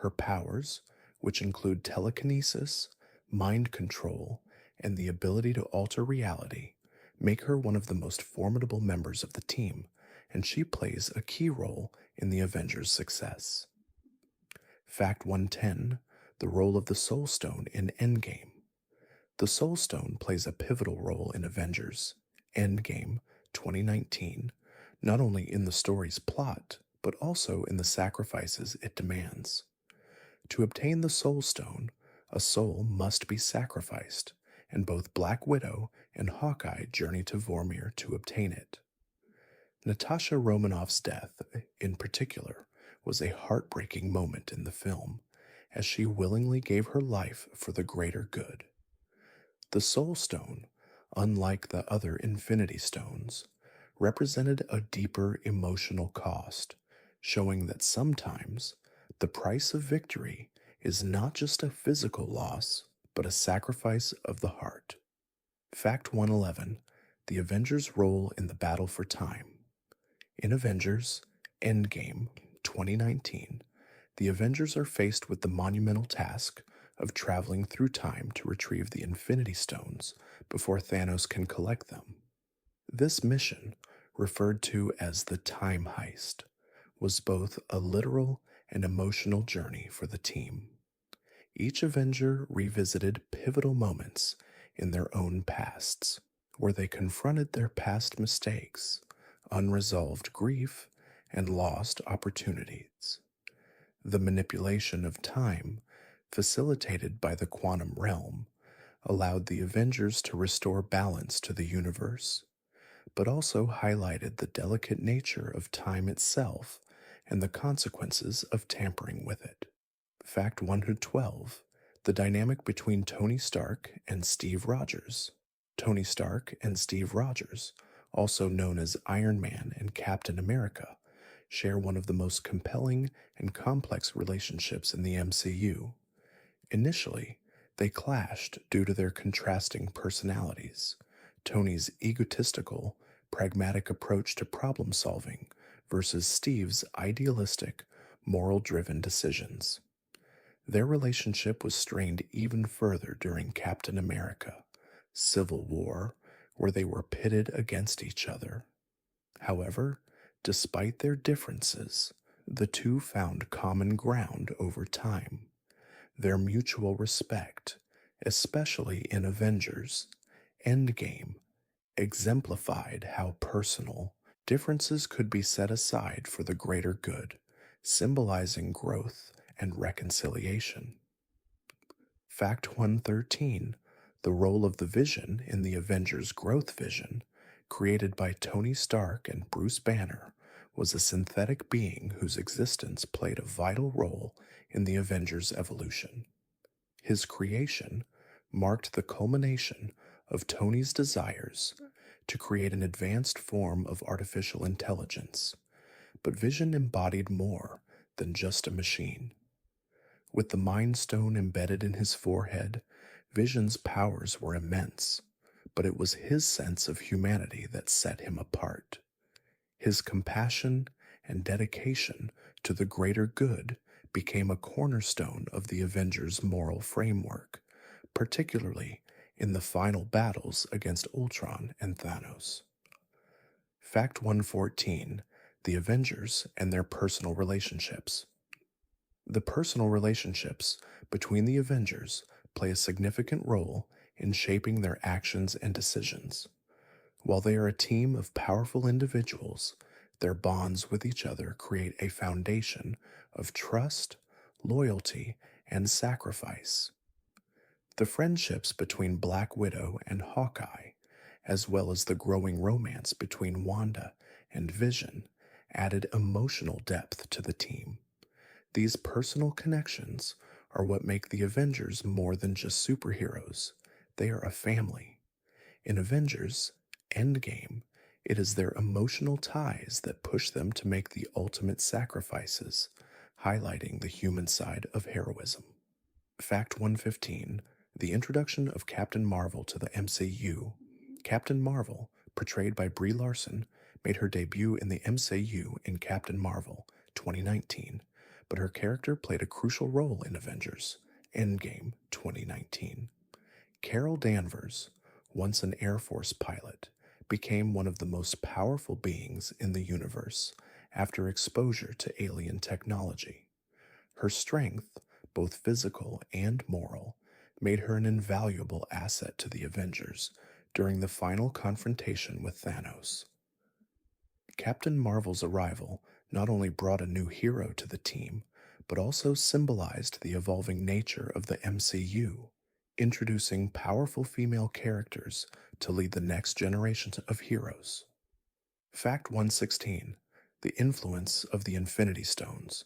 Her powers, which include telekinesis, mind control, and the ability to alter reality, make her one of the most formidable members of the team, and she plays a key role in the Avengers' success. Fact 110: The role of the Soul Stone in Endgame. The Soul Stone plays a pivotal role in Avengers Endgame 2019, not only in the story's plot, but also in the sacrifices it demands. To obtain the Soul Stone, a soul must be sacrificed, and both Black Widow and Hawkeye journey to Vormir to obtain it. Natasha Romanoff's death, in particular, was a heartbreaking moment in the film, as she willingly gave her life for the greater good. The Soul Stone, unlike the other Infinity Stones, represented a deeper emotional cost, showing that sometimes the price of victory is not just a physical loss, but a sacrifice of the heart. Fact 111: The Avengers' role in the battle for time. In Avengers Endgame 2019, the Avengers are faced with the monumental task of traveling through time to retrieve the Infinity Stones before Thanos can collect them. This mission, referred to as the Time Heist, was both a literal and emotional journey for the team. Each Avenger revisited pivotal moments in their own pasts, where they confronted their past mistakes, unresolved grief, and lost opportunities. The manipulation of time, facilitated by the quantum realm, allowed the Avengers to restore balance to the universe, but also highlighted the delicate nature of time itself and the consequences of tampering with it. Fact 112: The dynamic between Tony Stark and Steve Rogers. Tony Stark and Steve Rogers, also known as Iron Man and Captain America, share one of the most compelling and complex relationships in the MCU. Initially, they clashed due to their contrasting personalities. Tony's egotistical, pragmatic approach to problem solving versus Steve's idealistic, moral driven decisions. Their relationship was strained even further during Captain America Civil War, where they were pitted against each other. However, despite their differences, the two found common ground over time. Their mutual respect, especially in Avengers Endgame, exemplified how personal differences could be set aside for the greater good, symbolizing growth and reconciliation. Fact 113: the role of the Vision in the Avengers' growth vision, created by Tony Stark and Bruce Banner, was a synthetic being whose existence played a vital role in the Avengers' evolution. His creation marked the culmination of Tony's desires to create an advanced form of artificial intelligence, but Vision embodied more than just a machine. With the Mind Stone embedded in his forehead, Vision's powers were immense, but it was his sense of humanity that set him apart. His compassion and dedication to the greater good became a cornerstone of the Avengers' moral framework, particularly in the final battles against Ultron and Thanos. Fact 114: the Avengers and their personal relationships. The personal relationships between the Avengers play a significant role in shaping their actions and decisions. While they are a team of powerful individuals, their bonds with each other create a foundation of trust, loyalty, and sacrifice. The friendships between Black Widow and Hawkeye, as well as the growing romance between Wanda and Vision, added emotional depth to the team. These personal connections are what make the Avengers more than just superheroes. They are a family. In Avengers Endgame, it is their emotional ties that push them to make the ultimate sacrifices, highlighting the human side of heroism. Fact 115: the introduction of Captain Marvel to the MCU. Captain Marvel, portrayed by Brie Larson, made her debut in the MCU in Captain Marvel 2019, but her character played a crucial role in Avengers Endgame 2019. Carol Danvers, once an Air Force pilot, became one of the most powerful beings in the universe after exposure to alien technology. Her strength, both physical and moral, made her an invaluable asset to the Avengers during the final confrontation with Thanos. Captain Marvel's arrival not only brought a new hero to the team, but also symbolized the evolving nature of the MCU, introducing powerful female characters to lead the next generation of heroes. Fact 116: the influence of the Infinity Stones.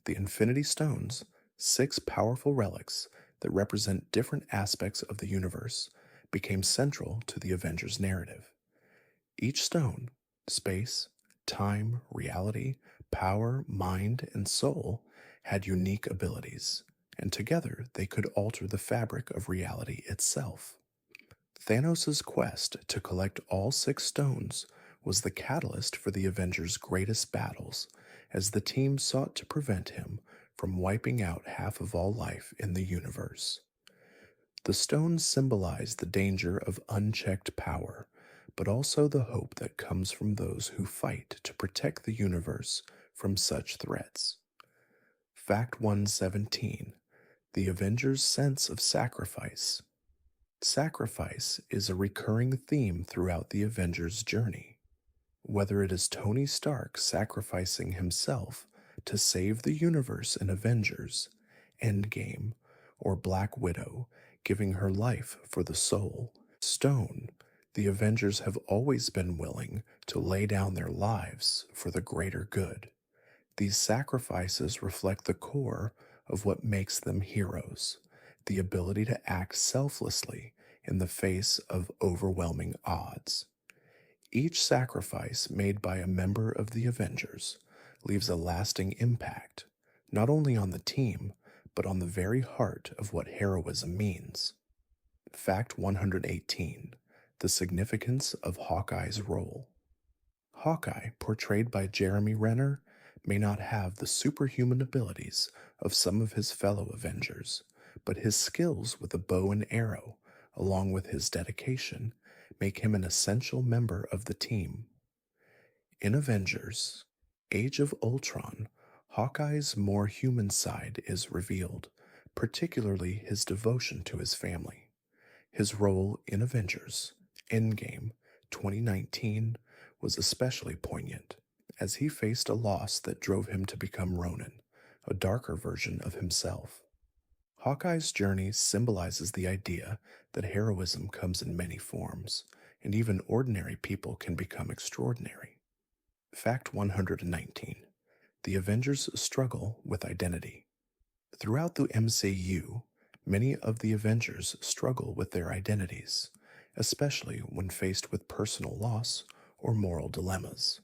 The Infinity Stones, 6 powerful relics that represent different aspects of the universe, became central to the Avengers narrative. Each stone, space, time, reality, power, mind, and soul, had unique abilities, and together they could alter the fabric of reality itself. Thanos' quest to collect all 6 stones was the catalyst for the Avengers' greatest battles, as the team sought to prevent him from wiping out half of all life in the universe. The stones symbolize the danger of unchecked power, but also the hope that comes from those who fight to protect the universe from such threats. Fact 117: the Avengers' sense of sacrifice. Sacrifice is a recurring theme throughout the Avengers' journey. Whether it is Tony Stark sacrificing himself to save the universe in Avengers Endgame, or Black Widow giving her life for the Soul Stone, the Avengers have always been willing to lay down their lives for the greater good. These sacrifices reflect the core of what makes them heroes: the ability to act selflessly in the face of overwhelming odds. Each sacrifice made by a member of the Avengers leaves a lasting impact, not only on the team, but on the very heart of what heroism means. Fact 118: the significance of Hawkeye's role. Hawkeye, portrayed by Jeremy Renner, may not have the superhuman abilities of some of his fellow Avengers, but his skills with a bow and arrow, along with his dedication, make him an essential member of the team. In Avengers Age of Ultron, Hawkeye's more human side is revealed, particularly his devotion to his family. His role in Avengers Endgame 2019 was especially poignant, as he faced a loss that drove him to become Ronin, a darker version of himself. Hawkeye's journey symbolizes the idea that heroism comes in many forms, and even ordinary people can become extraordinary. Fact 119. The Avengers struggle with identity. Throughout the MCU, many of the Avengers struggle with their identities, especially when faced with personal loss or moral dilemmas.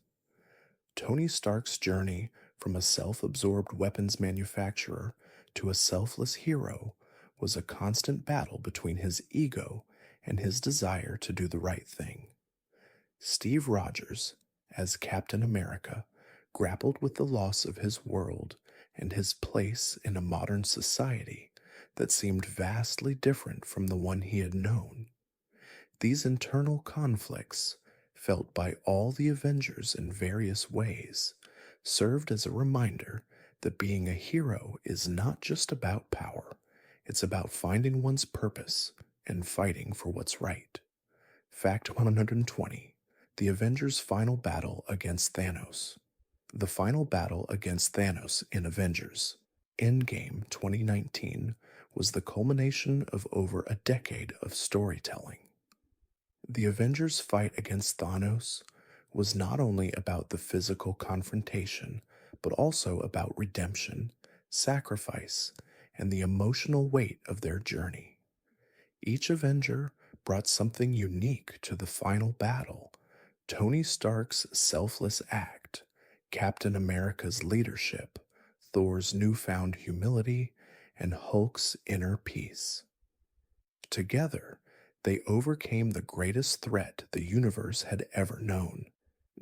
Tony Stark's journey from a self absorbed weapons manufacturer to a selfless hero was a constant battle between his ego and his desire to do the right thing. Steve Rogers, as Captain America, grappled with the loss of his world and his place in a modern society that seemed vastly different from the one he had known. These internal conflicts, felt by all the Avengers in various ways, served as a reminder that being a hero is not just about power, it's about finding one's purpose and fighting for what's right. Fact 120. The Avengers' final battle against Thanos. The final battle against Thanos in Avengers Endgame 2019 was the culmination of over a decade of storytelling. The Avengers' fight against Thanos was not only about the physical confrontation, but also about redemption, sacrifice, and the emotional weight of their journey. Each Avenger brought something unique to the final battle. Tony Stark's selfless act, Captain America's leadership, Thor's newfound humility, and Hulk's inner peace. Together, they overcame the greatest threat the universe had ever known,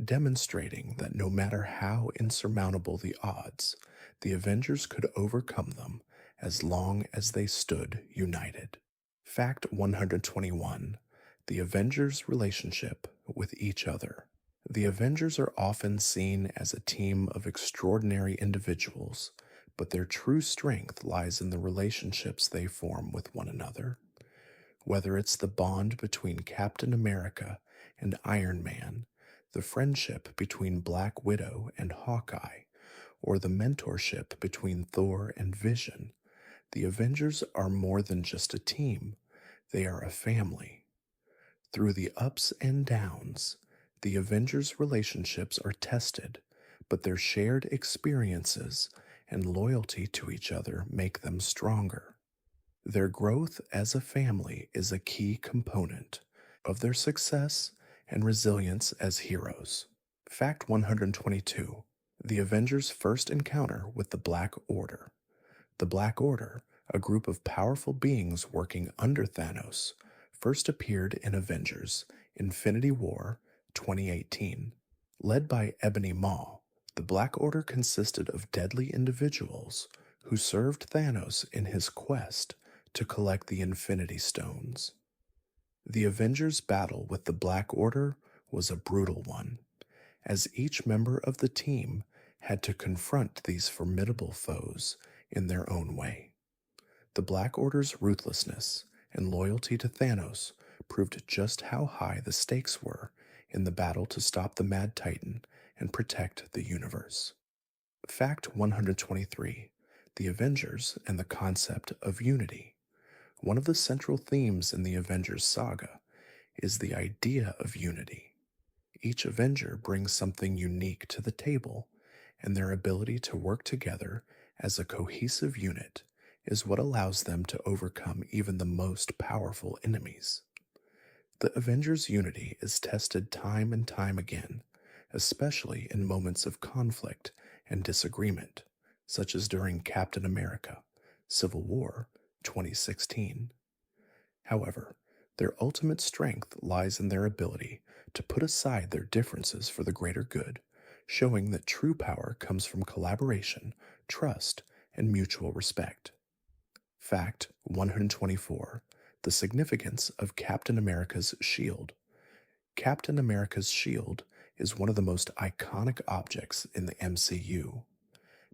demonstrating that no matter how insurmountable the odds, the Avengers could overcome them as long as they stood united. Fact 121. The Avengers' relationship with each other. The Avengers are often seen as a team of extraordinary individuals, but their true strength lies in the relationships they form with one another. Whether it's the bond between Captain America and Iron Man, the friendship between Black Widow and Hawkeye, or the mentorship between Thor and Vision, the Avengers are more than just a team, they are a family. Through the ups and downs, the Avengers' relationships are tested, but their shared experiences and loyalty to each other make them stronger. Their growth as a family is a key component of their success and resilience as heroes. Fact 122. The Avengers' first encounter with the Black Order. The Black Order, a group of powerful beings working under Thanos, first appeared in Avengers Infinity War 2018. Led by Ebony Maw, the Black Order consisted of deadly individuals who served Thanos in his quest to collect the Infinity Stones. The Avengers' battle with the Black Order was a brutal one, as each member of the team had to confront these formidable foes in their own way. The Black Order's ruthlessness and loyalty to Thanos proved just how high the stakes were in the battle to stop the Mad Titan and protect the universe. Fact 123. The Avengers and the concept of unity. One of the central themes in the Avengers saga is the idea of unity. Each Avenger brings something unique to the table, and their ability to work together as a cohesive unit is what allows them to overcome even the most powerful enemies. The Avengers' unity is tested time and time again, especially in moments of conflict and disagreement, such as during Captain America, Civil War 2016. However, their ultimate strength lies in their ability to put aside their differences for the greater good, showing that true power comes from collaboration, trust, and mutual respect. Fact 124. The significance of Captain America's shield. Captain America's shield is one of the most iconic objects in the MCU.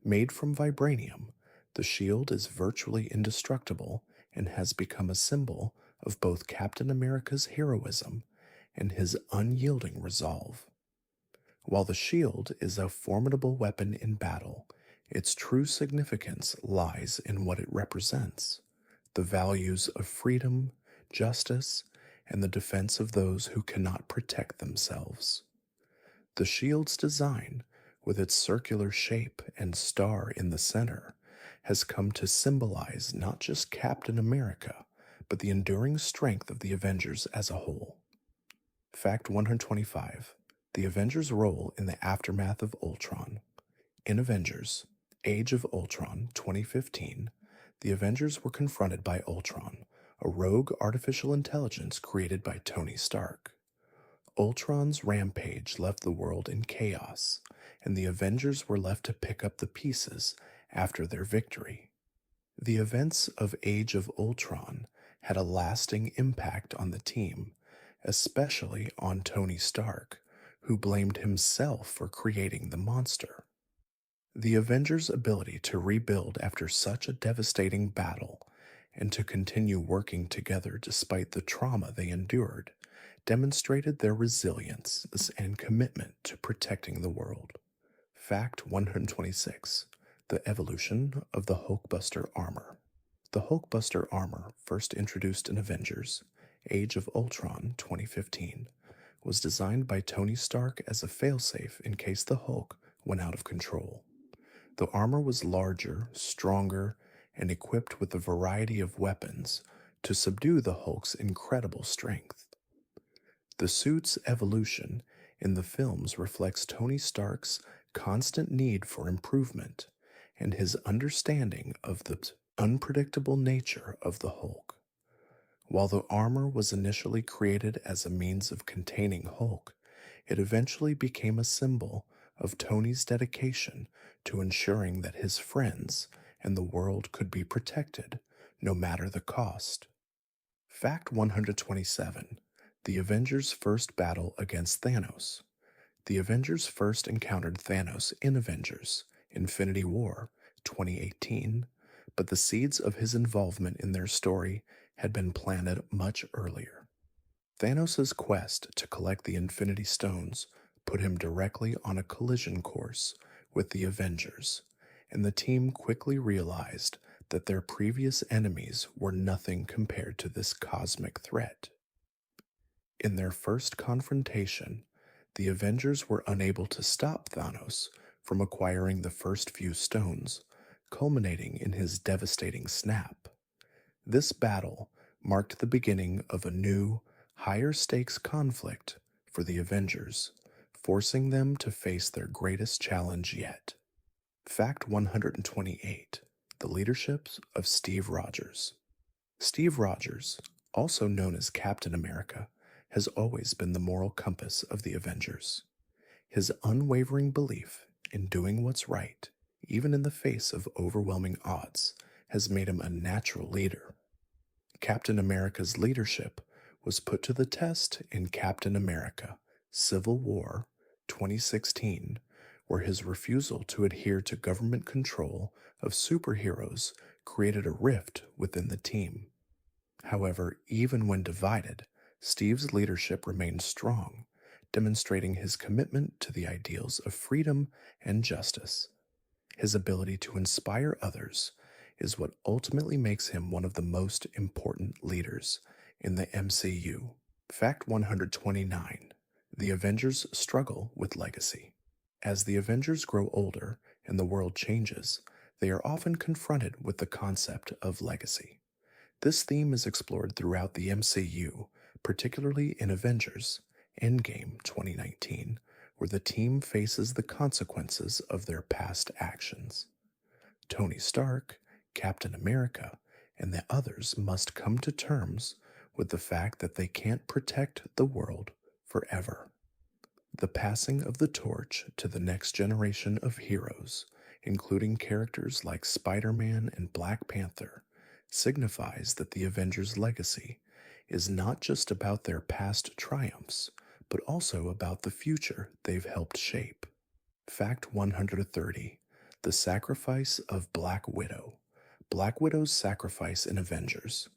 Made from vibranium, the shield is virtually indestructible and has become a symbol of both Captain America's heroism and his unyielding resolve. While the shield is a formidable weapon in battle, its true significance lies in what it represents: the values of freedom, justice, and the defense of those who cannot protect themselves. The shield's design, with its circular shape and star in the center, has come to symbolize not just Captain America, but the enduring strength of the Avengers as a whole. Fact 125: the Avengers' role in the aftermath of Ultron. In Avengers Age of Ultron 2015, the Avengers were confronted by Ultron, a rogue artificial intelligence created by Tony Stark. Ultron's rampage left the world in chaos, and the Avengers were left to pick up the pieces after their victory. The events of Age of Ultron had a lasting impact on the team, especially on Tony Stark, who blamed himself for creating the monster. The Avengers' ability to rebuild after such a devastating battle and to continue working together despite the trauma they endured demonstrated their resilience and commitment to protecting the world. Fact 126: the evolution of the Hulkbuster armor. The Hulkbuster armor, first introduced in Avengers Age of Ultron 2015, was designed by Tony Stark as a failsafe in case the Hulk went out of control. The armor was larger, stronger, and equipped with a variety of weapons to subdue the Hulk's incredible strength. The suit's evolution in the films reflects Tony Stark's constant need for improvement and his understanding of the unpredictable nature of the Hulk. While the armor was initially created as a means of containing Hulk, it eventually became a symbol of Tony's dedication to ensuring that his friends and the world could be protected, no matter the cost. Fact 127: the Avengers' first battle against Thanos. The Avengers first encountered Thanos in Avengers Infinity War 2018, but the seeds of his involvement in their story had been planted much earlier. Thanos' quest to collect the Infinity Stones put him directly on a collision course with the Avengers, and the team quickly realized that their previous enemies were nothing compared to this cosmic threat. In their first confrontation, the Avengers were unable to stop Thanos from acquiring the first few stones, culminating in his devastating snap. This battle marked the beginning of a new, higher stakes conflict for the Avengers, forcing them to face their greatest challenge yet. Fact 128: the leadership of Steve Rogers. Steve Rogers, also known as Captain America, has always been the moral compass of the Avengers. His unwavering belief in doing what's right, even in the face of overwhelming odds, has made him a natural leader. Captain America's leadership was put to the test in Captain America: Civil War 2016, where his refusal to adhere to government control of superheroes created a rift within the team. However, even when divided, Steve's leadership remained strong, demonstrating his commitment to the ideals of freedom and justice. His ability to inspire others is what ultimately makes him one of the most important leaders in the MCU. Fact 129: the Avengers struggle with legacy. As the Avengers grow older and the world changes, they are often confronted with the concept of legacy. This theme is explored throughout the MCU, particularly in Avengers Endgame 2019, where the team faces the consequences of their past actions. Tony Stark, Captain America, and the others must come to terms with the fact that they can't protect the world forever. The passing of the torch to the next generation of heroes, including characters like Spider-Man and Black Panther, signifies that the Avengers' legacy is not just about their past triumphs, but also about the future they've helped shape. Fact 130: the sacrifice of Black Widow. Black Widow's sacrifice in Avengers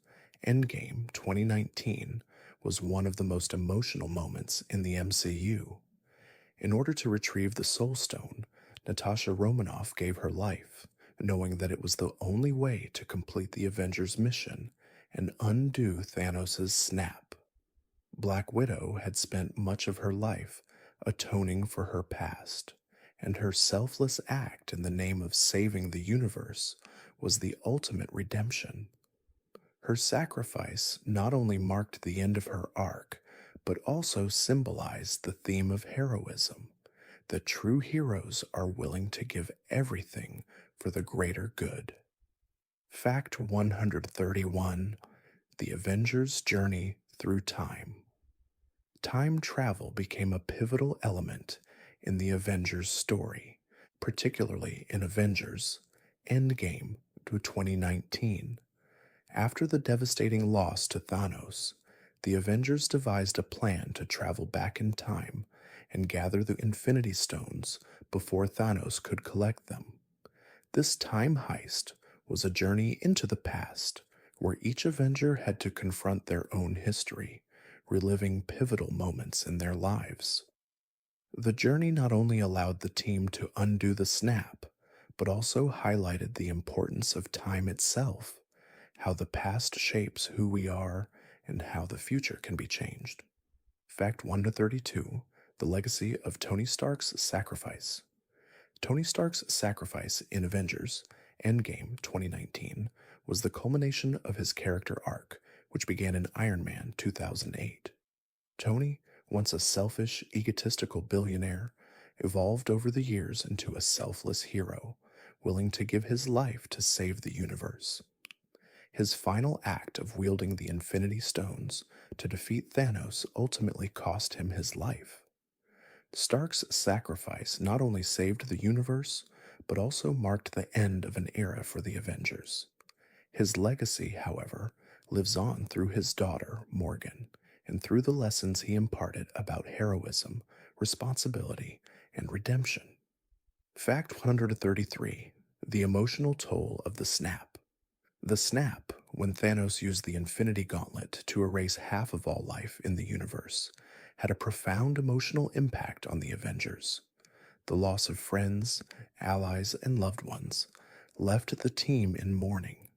Endgame 2019 was one of the most emotional moments in the MCU. In order to retrieve the Soul Stone, Natasha Romanoff gave her life, knowing that it was the only way to complete the Avengers' mission and undo Thanos' snap. Black Widow had spent much of her life atoning for her past, and her selfless act in the name of saving the universe was the ultimate redemption. Her sacrifice not only marked the end of her arc, but also symbolized the theme of heroism, that true heroes are willing to give everything for the greater good. Fact 131: The Avengers' Journey Through Time. Time travel became a pivotal element in the Avengers story, particularly in Avengers Endgame to 2019. After the devastating loss to Thanos, the Avengers devised a plan to travel back in time and gather the Infinity Stones before Thanos could collect them. This time heist was a journey into the past, where each Avenger had to confront their own history, reliving pivotal moments in their lives. The journey not only allowed the team to undo the snap, but also highlighted the importance of time itself, how the past shapes who we are, and how the future can be changed. Fact 1 to 32: The Legacy of Tony Stark's Sacrifice. Tony Stark's sacrifice in Avengers Endgame 2019 was the culmination of his character arc, which began in Iron Man 2008. Tony, once a selfish, egotistical billionaire, evolved over the years into a selfless hero, willing to give his life to save the universe. His final act of wielding the Infinity Stones to defeat Thanos ultimately cost him his life. Stark's sacrifice not only saved the universe, but also marked the end of an era for the Avengers. His legacy, however, lives on through his daughter, Morgan, and through the lessons he imparted about heroism, responsibility, and redemption. Fact 133: The Emotional Toll of the Snap. The snap, when Thanos used the Infinity Gauntlet to erase half of all life in the universe, had a profound emotional impact on the Avengers. The loss of friends, allies, and loved ones left the team in mourning.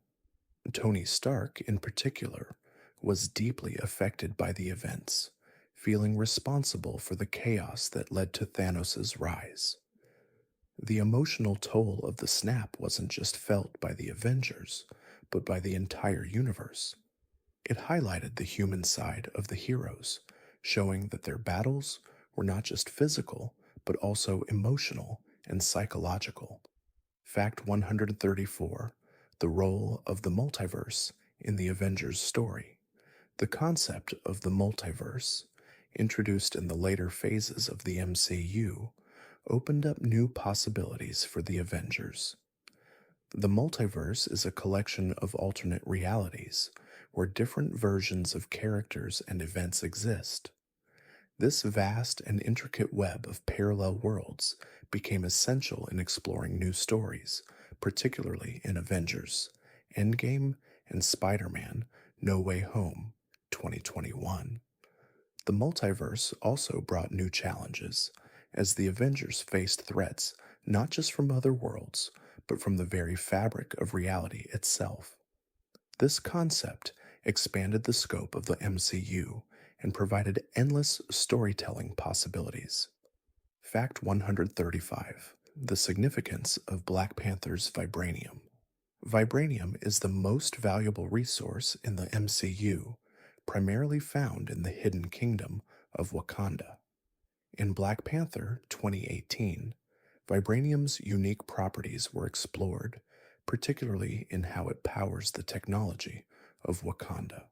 Tony Stark, in particular, was deeply affected by the events, feeling responsible for the chaos that led to Thanos' rise. The emotional toll of the snap wasn't just felt by the Avengers, but by the entire universe. It highlighted the human side of the heroes, showing that their battles were not just physical, but also emotional and psychological. Fact 134: The Role of the Multiverse in the Avengers story. The concept of the multiverse, introduced in the later phases of the MCU, opened up new possibilities for the Avengers. The multiverse is a collection of alternate realities, where different versions of characters and events exist. This vast and intricate web of parallel worlds became essential in exploring new stories, particularly in Avengers Endgame and Spider-Man No Way Home 2021. The multiverse also brought new challenges, as the Avengers faced threats not just from other worlds, but from the very fabric of reality itself. This concept expanded the scope of the MCU and provided endless storytelling possibilities. Fact 135: The Significance of Black Panther's Vibranium. Vibranium is the most valuable resource in the MCU, primarily found in the hidden kingdom of Wakanda. In Black Panther 2018, vibranium's unique properties were explored, particularly in how it powers the technology of Wakanda,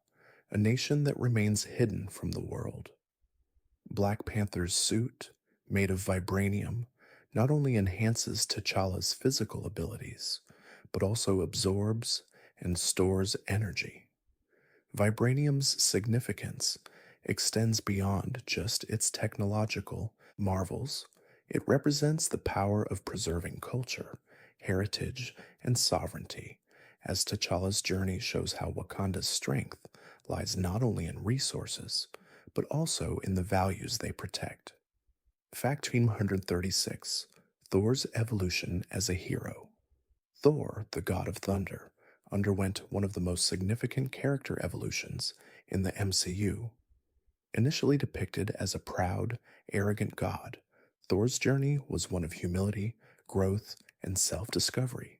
a nation that remains hidden from the world. Black Panther's suit, made of vibranium, not only enhances T'Challa's physical abilities, but also absorbs and stores energy. Vibranium's significance extends beyond just its technological marvels. It represents the power of preserving culture, heritage, and sovereignty, as T'Challa's journey shows how Wakanda's strength lies not only in resources, but also in the values they protect. Fact 136: Thor's evolution as a hero. Thor, the god of thunder, underwent one of the most significant character evolutions in the MCU. Initially depicted as a proud, arrogant god, Thor's journey was one of humility, growth, and self discovery.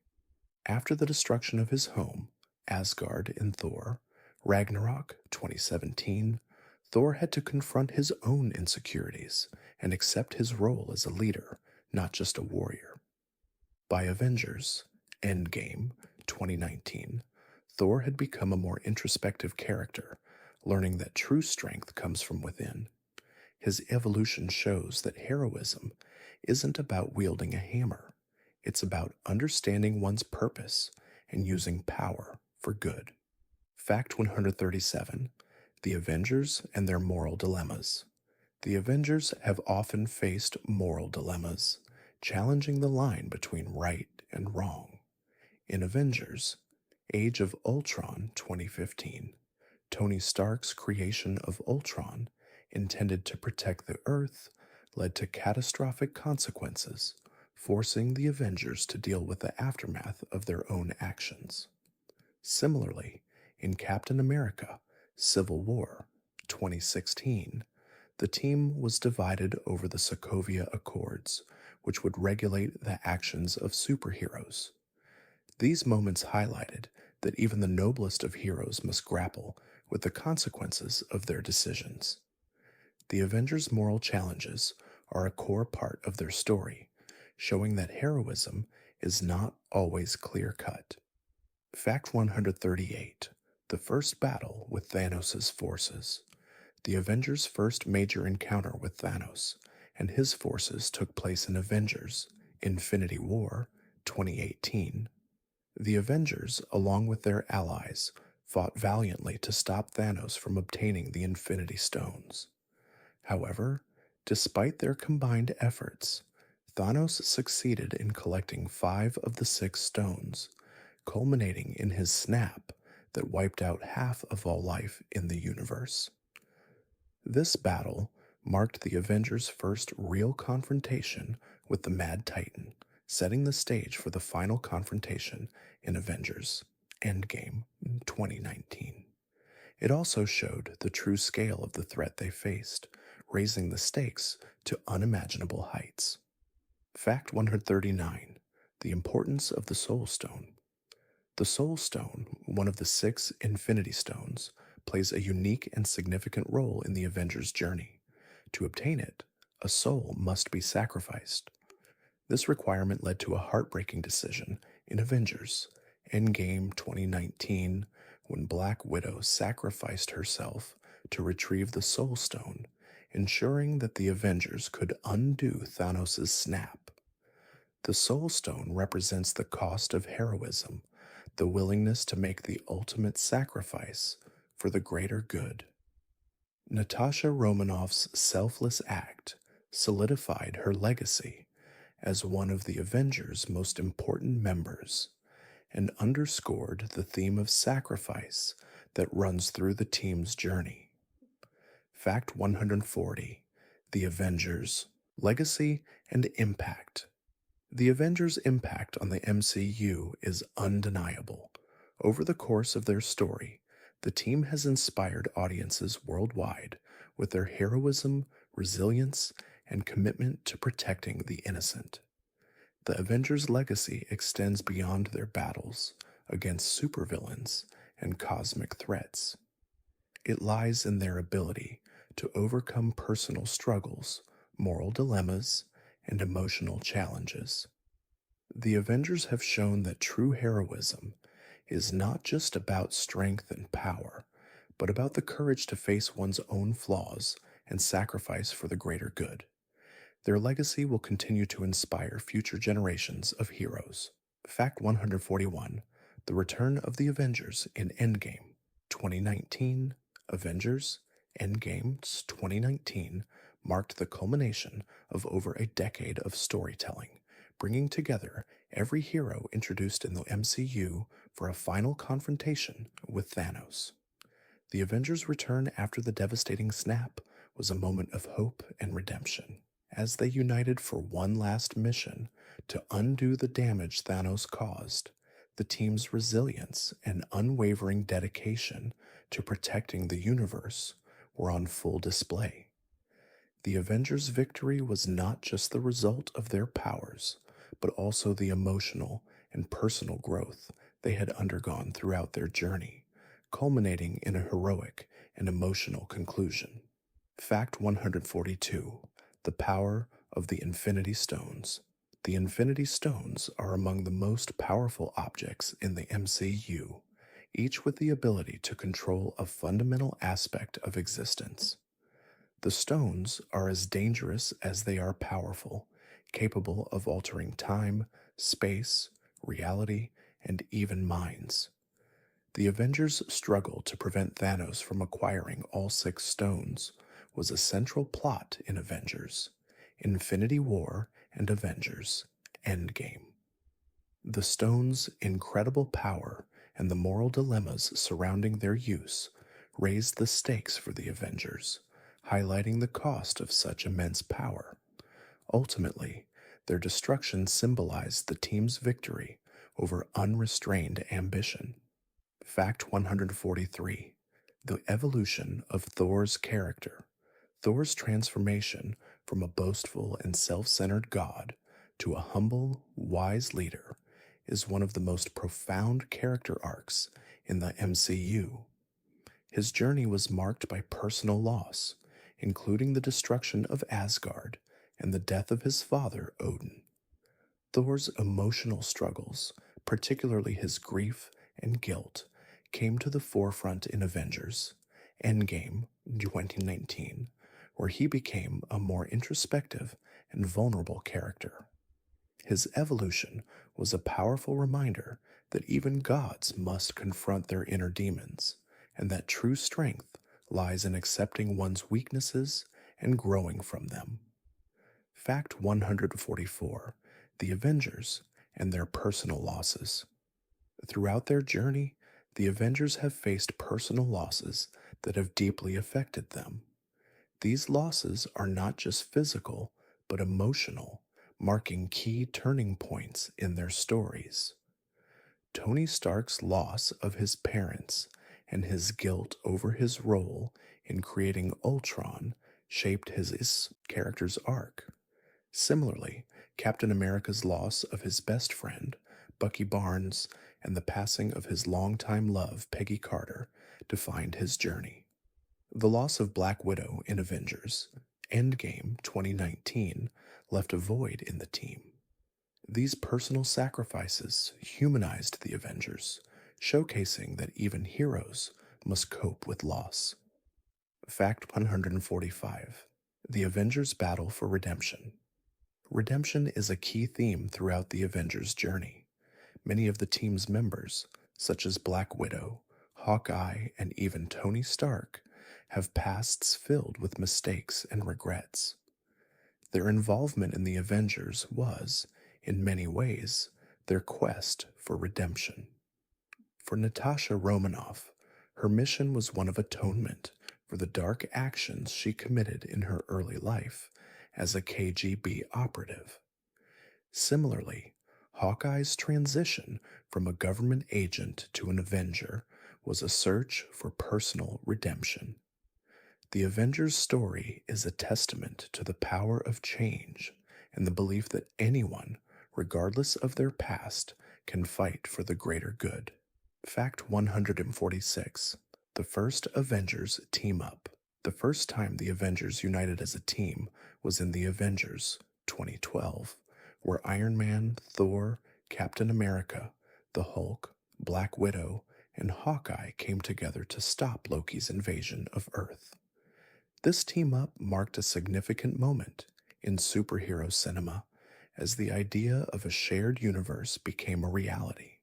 After the destruction of his home, Asgard in Thor, Ragnarok 2017, Thor had to confront his own insecurities and accept his role as a leader, not just a warrior. By Avengers Endgame 2019, Thor had become a more introspective character, learning that true strength comes from within. His evolution shows that heroism isn't about wielding a hammer, it's about understanding one's purpose and using power for good. Fact 137: The Avengers and their moral dilemmas. The Avengers have often faced moral dilemmas, challenging the line between right and wrong. In Avengers Age of Ultron 2015, Tony Stark's creation of Ultron, intended to protect the Earth, led to catastrophic consequences, forcing the Avengers to deal with the aftermath of their own actions. Similarly, in Captain America Civil War 2016, the team was divided over the Sokovia Accords, which would regulate the actions of superheroes. These moments highlighted that even the noblest of heroes must grapple with the consequences of their decisions. The Avengers' moral challenges are a core part of their story, showing that heroism is not always clear cut. Fact 138: The first battle with Thanos' forces. The Avengers' first major encounter with Thanos and his forces took place in Avengers Infinity War 2018. The Avengers, along with their allies, fought valiantly to stop Thanos from obtaining the Infinity Stones. However, despite their combined efforts, Thanos succeeded in collecting 5 of the 6 stones, culminating in his snap that wiped out half of all life in the universe. This battle marked the Avengers' first real confrontation with the Mad Titan, setting the stage for the final confrontation in Avengers Endgame 2019. It also showed the true scale of the threat they faced, raising the stakes to unimaginable heights. Fact 139: The importance of the Soul Stone. The Soul Stone, one of the 6 Infinity Stones, plays a unique and significant role in the Avengers' journey. To obtain it, a soul must be sacrificed. This requirement led to a heartbreaking decision in Avengers Endgame 2019 when Black Widow sacrificed herself to retrieve the Soul Stone, ensuring that the Avengers could undo Thanos' snap. The Soul Stone represents the cost of heroism, the willingness to make the ultimate sacrifice for the greater good. Natasha Romanoff's selfless act solidified her legacy as one of the Avengers' most important members and underscored the theme of sacrifice that runs through the team's journey. Fact 140: The Avengers' legacy and impact. The Avengers' impact on the MCU is undeniable. Over the course of their story, the team has inspired audiences worldwide with their heroism, resilience, and commitment to protecting the innocent. The Avengers' legacy extends beyond their battles against supervillains and cosmic threats. It lies in their ability to overcome personal struggles, moral dilemmas, and emotional challenges. The Avengers have shown that true heroism is not just about strength and power, but about the courage to face one's own flaws and sacrifice for the greater good. Their legacy will continue to inspire future generations of heroes. Fact 141: The return of the Avengers in Endgame 2019. Avengers Endgame 2019 marked the culmination of over a decade of storytelling, bringing together every hero introduced in the MCU for a final confrontation with Thanos. The Avengers' return after the devastating snap was a moment of hope and redemption. As they united for one last mission to undo the damage Thanos caused, the team's resilience and unwavering dedication to protecting the universe were on full display. The Avengers' victory was not just the result of their powers, but also the emotional and personal growth they had undergone throughout their journey, culminating in a heroic and emotional conclusion. Fact 142: The power of the Infinity Stones. The Infinity Stones are among the most powerful objects in the MCU, each with the ability to control a fundamental aspect of existence. The stones are as dangerous as they are powerful, capable of altering time, space, reality, and even minds. The Avengers' struggle to prevent Thanos from acquiring all six stones was a central plot in Avengers, Infinity War, and Avengers Endgame. The stones' incredible power and the moral dilemmas surrounding their use raised the stakes for the Avengers, highlighting the cost of such immense power. Ultimately, their destruction symbolized the team's victory over unrestrained ambition. Fact 143: The evolution of Thor's character. Thor's transformation from a boastful and self centered god to a humble, wise leader is one of the most profound character arcs in the MCU. His journey was marked by personal loss, including the destruction of Asgard and the death of his father, Odin. Thor's emotional struggles, particularly his grief and guilt, came to the forefront in Avengers Endgame 2019, where he became a more introspective and vulnerable character. His evolution was a powerful reminder that even gods must confront their inner demons, and that true strength lies in accepting one's weaknesses and growing from them. Fact 144: The Avengers and their personal losses. Throughout their journey, the Avengers have faced personal losses that have deeply affected them. These losses are not just physical, but emotional, marking key turning points in their stories. Tony Stark's loss of his parents and his guilt over his role in creating Ultron shaped his character's arc. Similarly, Captain America's loss of his best friend, Bucky Barnes, and the passing of his longtime love, Peggy Carter, defined his journey. The loss of Black Widow in Avengers Endgame 2019 left a void in the team. These personal sacrifices humanized the Avengers, showcasing that even heroes must cope with loss. Fact 145: The Avengers' Battle for Redemption. Redemption is a key theme throughout the Avengers' journey. Many of the team's members, such as Black Widow, Hawkeye, and even Tony Stark, have pasts filled with mistakes and regrets. Their involvement in the Avengers was, in many ways, their quest for redemption. For Natasha Romanoff, her mission was one of atonement for the dark actions she committed in her early life as a KGB operative. Similarly, Hawkeye's transition from a government agent to an Avenger was a search for personal redemption. The Avengers' story is a testament to the power of change and the belief that anyone, regardless of their past, can fight for the greater good. Fact 146: The first Avengers team up. The first time the Avengers united as a team was in the Avengers 2012, where Iron Man, Thor, Captain America, the Hulk, Black Widow, and Hawkeye came together to stop Loki's invasion of Earth. This team up marked a significant moment in superhero cinema as the idea of a shared universe became a reality.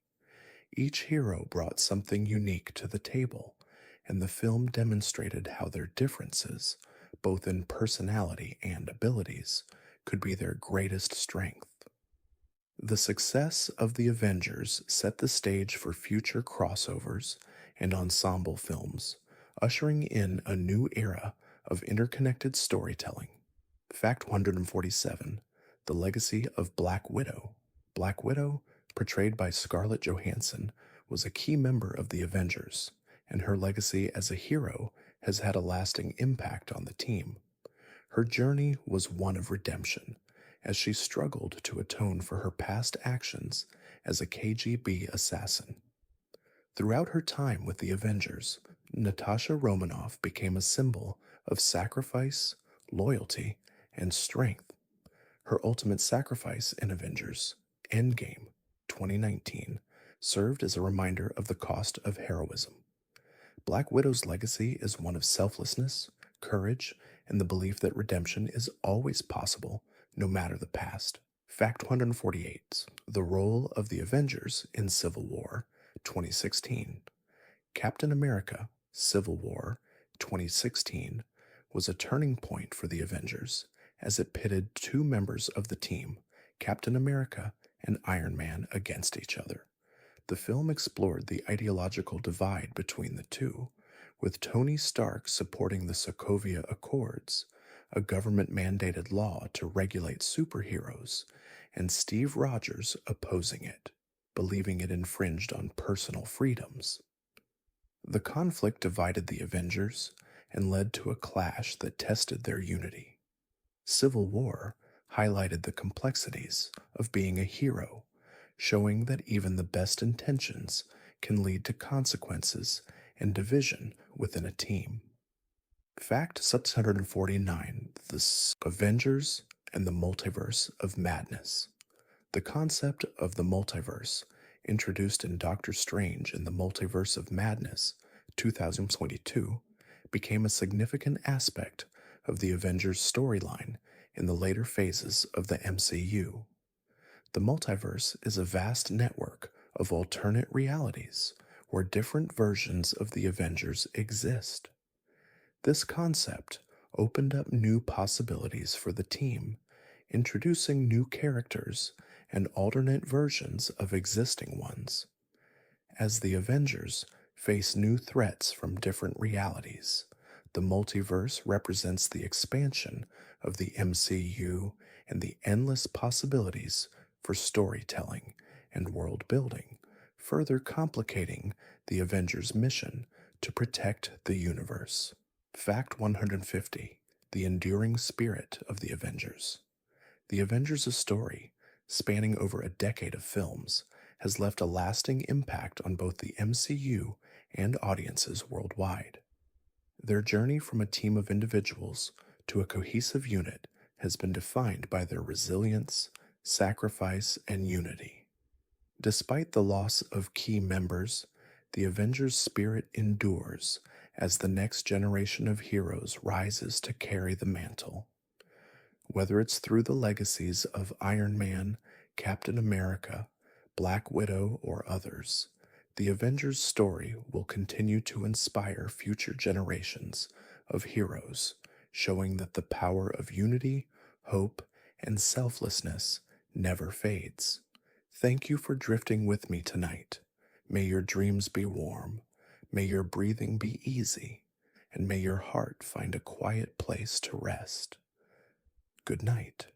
Each hero brought something unique to the table, and the film demonstrated how their differences, both in personality and abilities, could be their greatest strength. The success of the Avengers set the stage for future crossovers and ensemble films, ushering in a new era of interconnected storytelling. Fact 147: The Legacy of Black Widow. Black Widow, portrayed by Scarlett Johansson, was a key member of the Avengers, and her legacy as a hero has had a lasting impact on the team. Her journey was one of redemption, as she struggled to atone for her past actions as a KGB assassin. Throughout her time with the Avengers, Natasha Romanoff became a symbol of sacrifice, loyalty, and strength. Her ultimate sacrifice in Avengers Endgame 2019 served as a reminder of the cost of heroism. Black Widow's legacy is one of selflessness, courage, and the belief that redemption is always possible, no matter the past. Fact 148: The role of the Avengers in Civil War 2016. Captain America Civil War 2016 was a turning point for the Avengers as it pitted two members of the team, Captain America and Iron Man, against each other. The film explored the ideological divide between the two, with Tony Stark supporting the Sokovia Accords, a government-mandated law to regulate superheroes, and Steve Rogers opposing it, believing it infringed on personal freedoms. The conflict divided the Avengers and led to a clash that tested their unity. Civil War highlighted the complexities of being a hero, showing that even the best intentions can lead to consequences and division within a team. Fact 649: The Avengers and the Multiverse of Madness. The concept of the multiverse, introduced in Doctor Strange in the Multiverse of Madness 2022, became a significant aspect of the Avengers storyline in the later phases of the MCU. The multiverse is a vast network of alternate realities where different versions of the Avengers exist. This concept opened up new possibilities for the team, introducing new characters and alternate versions of existing ones. As the Avengers face new threats from different realities, the multiverse represents the expansion of the MCU and the endless possibilities for storytelling and world building, further complicating the Avengers' mission to protect the universe. Fact 150: The Enduring Spirit of the Avengers. The Avengers' story, spanning over a decade of films, has left a lasting impact on both the MCU and audiences worldwide. Their journey from a team of individuals to a cohesive unit has been defined by their resilience, sacrifice, and unity. Despite the loss of key members, the Avengers' spirit endures as the next generation of heroes rises to carry the mantle. Whether it's through the legacies of Iron Man, Captain America, Black Widow, or others, the Avengers' story will continue to inspire future generations of heroes, showing that the power of unity, hope, and selflessness never fades. Thank you for drifting with me tonight. May your dreams be warm, may your breathing be easy, and may your heart find a quiet place to rest. Good night.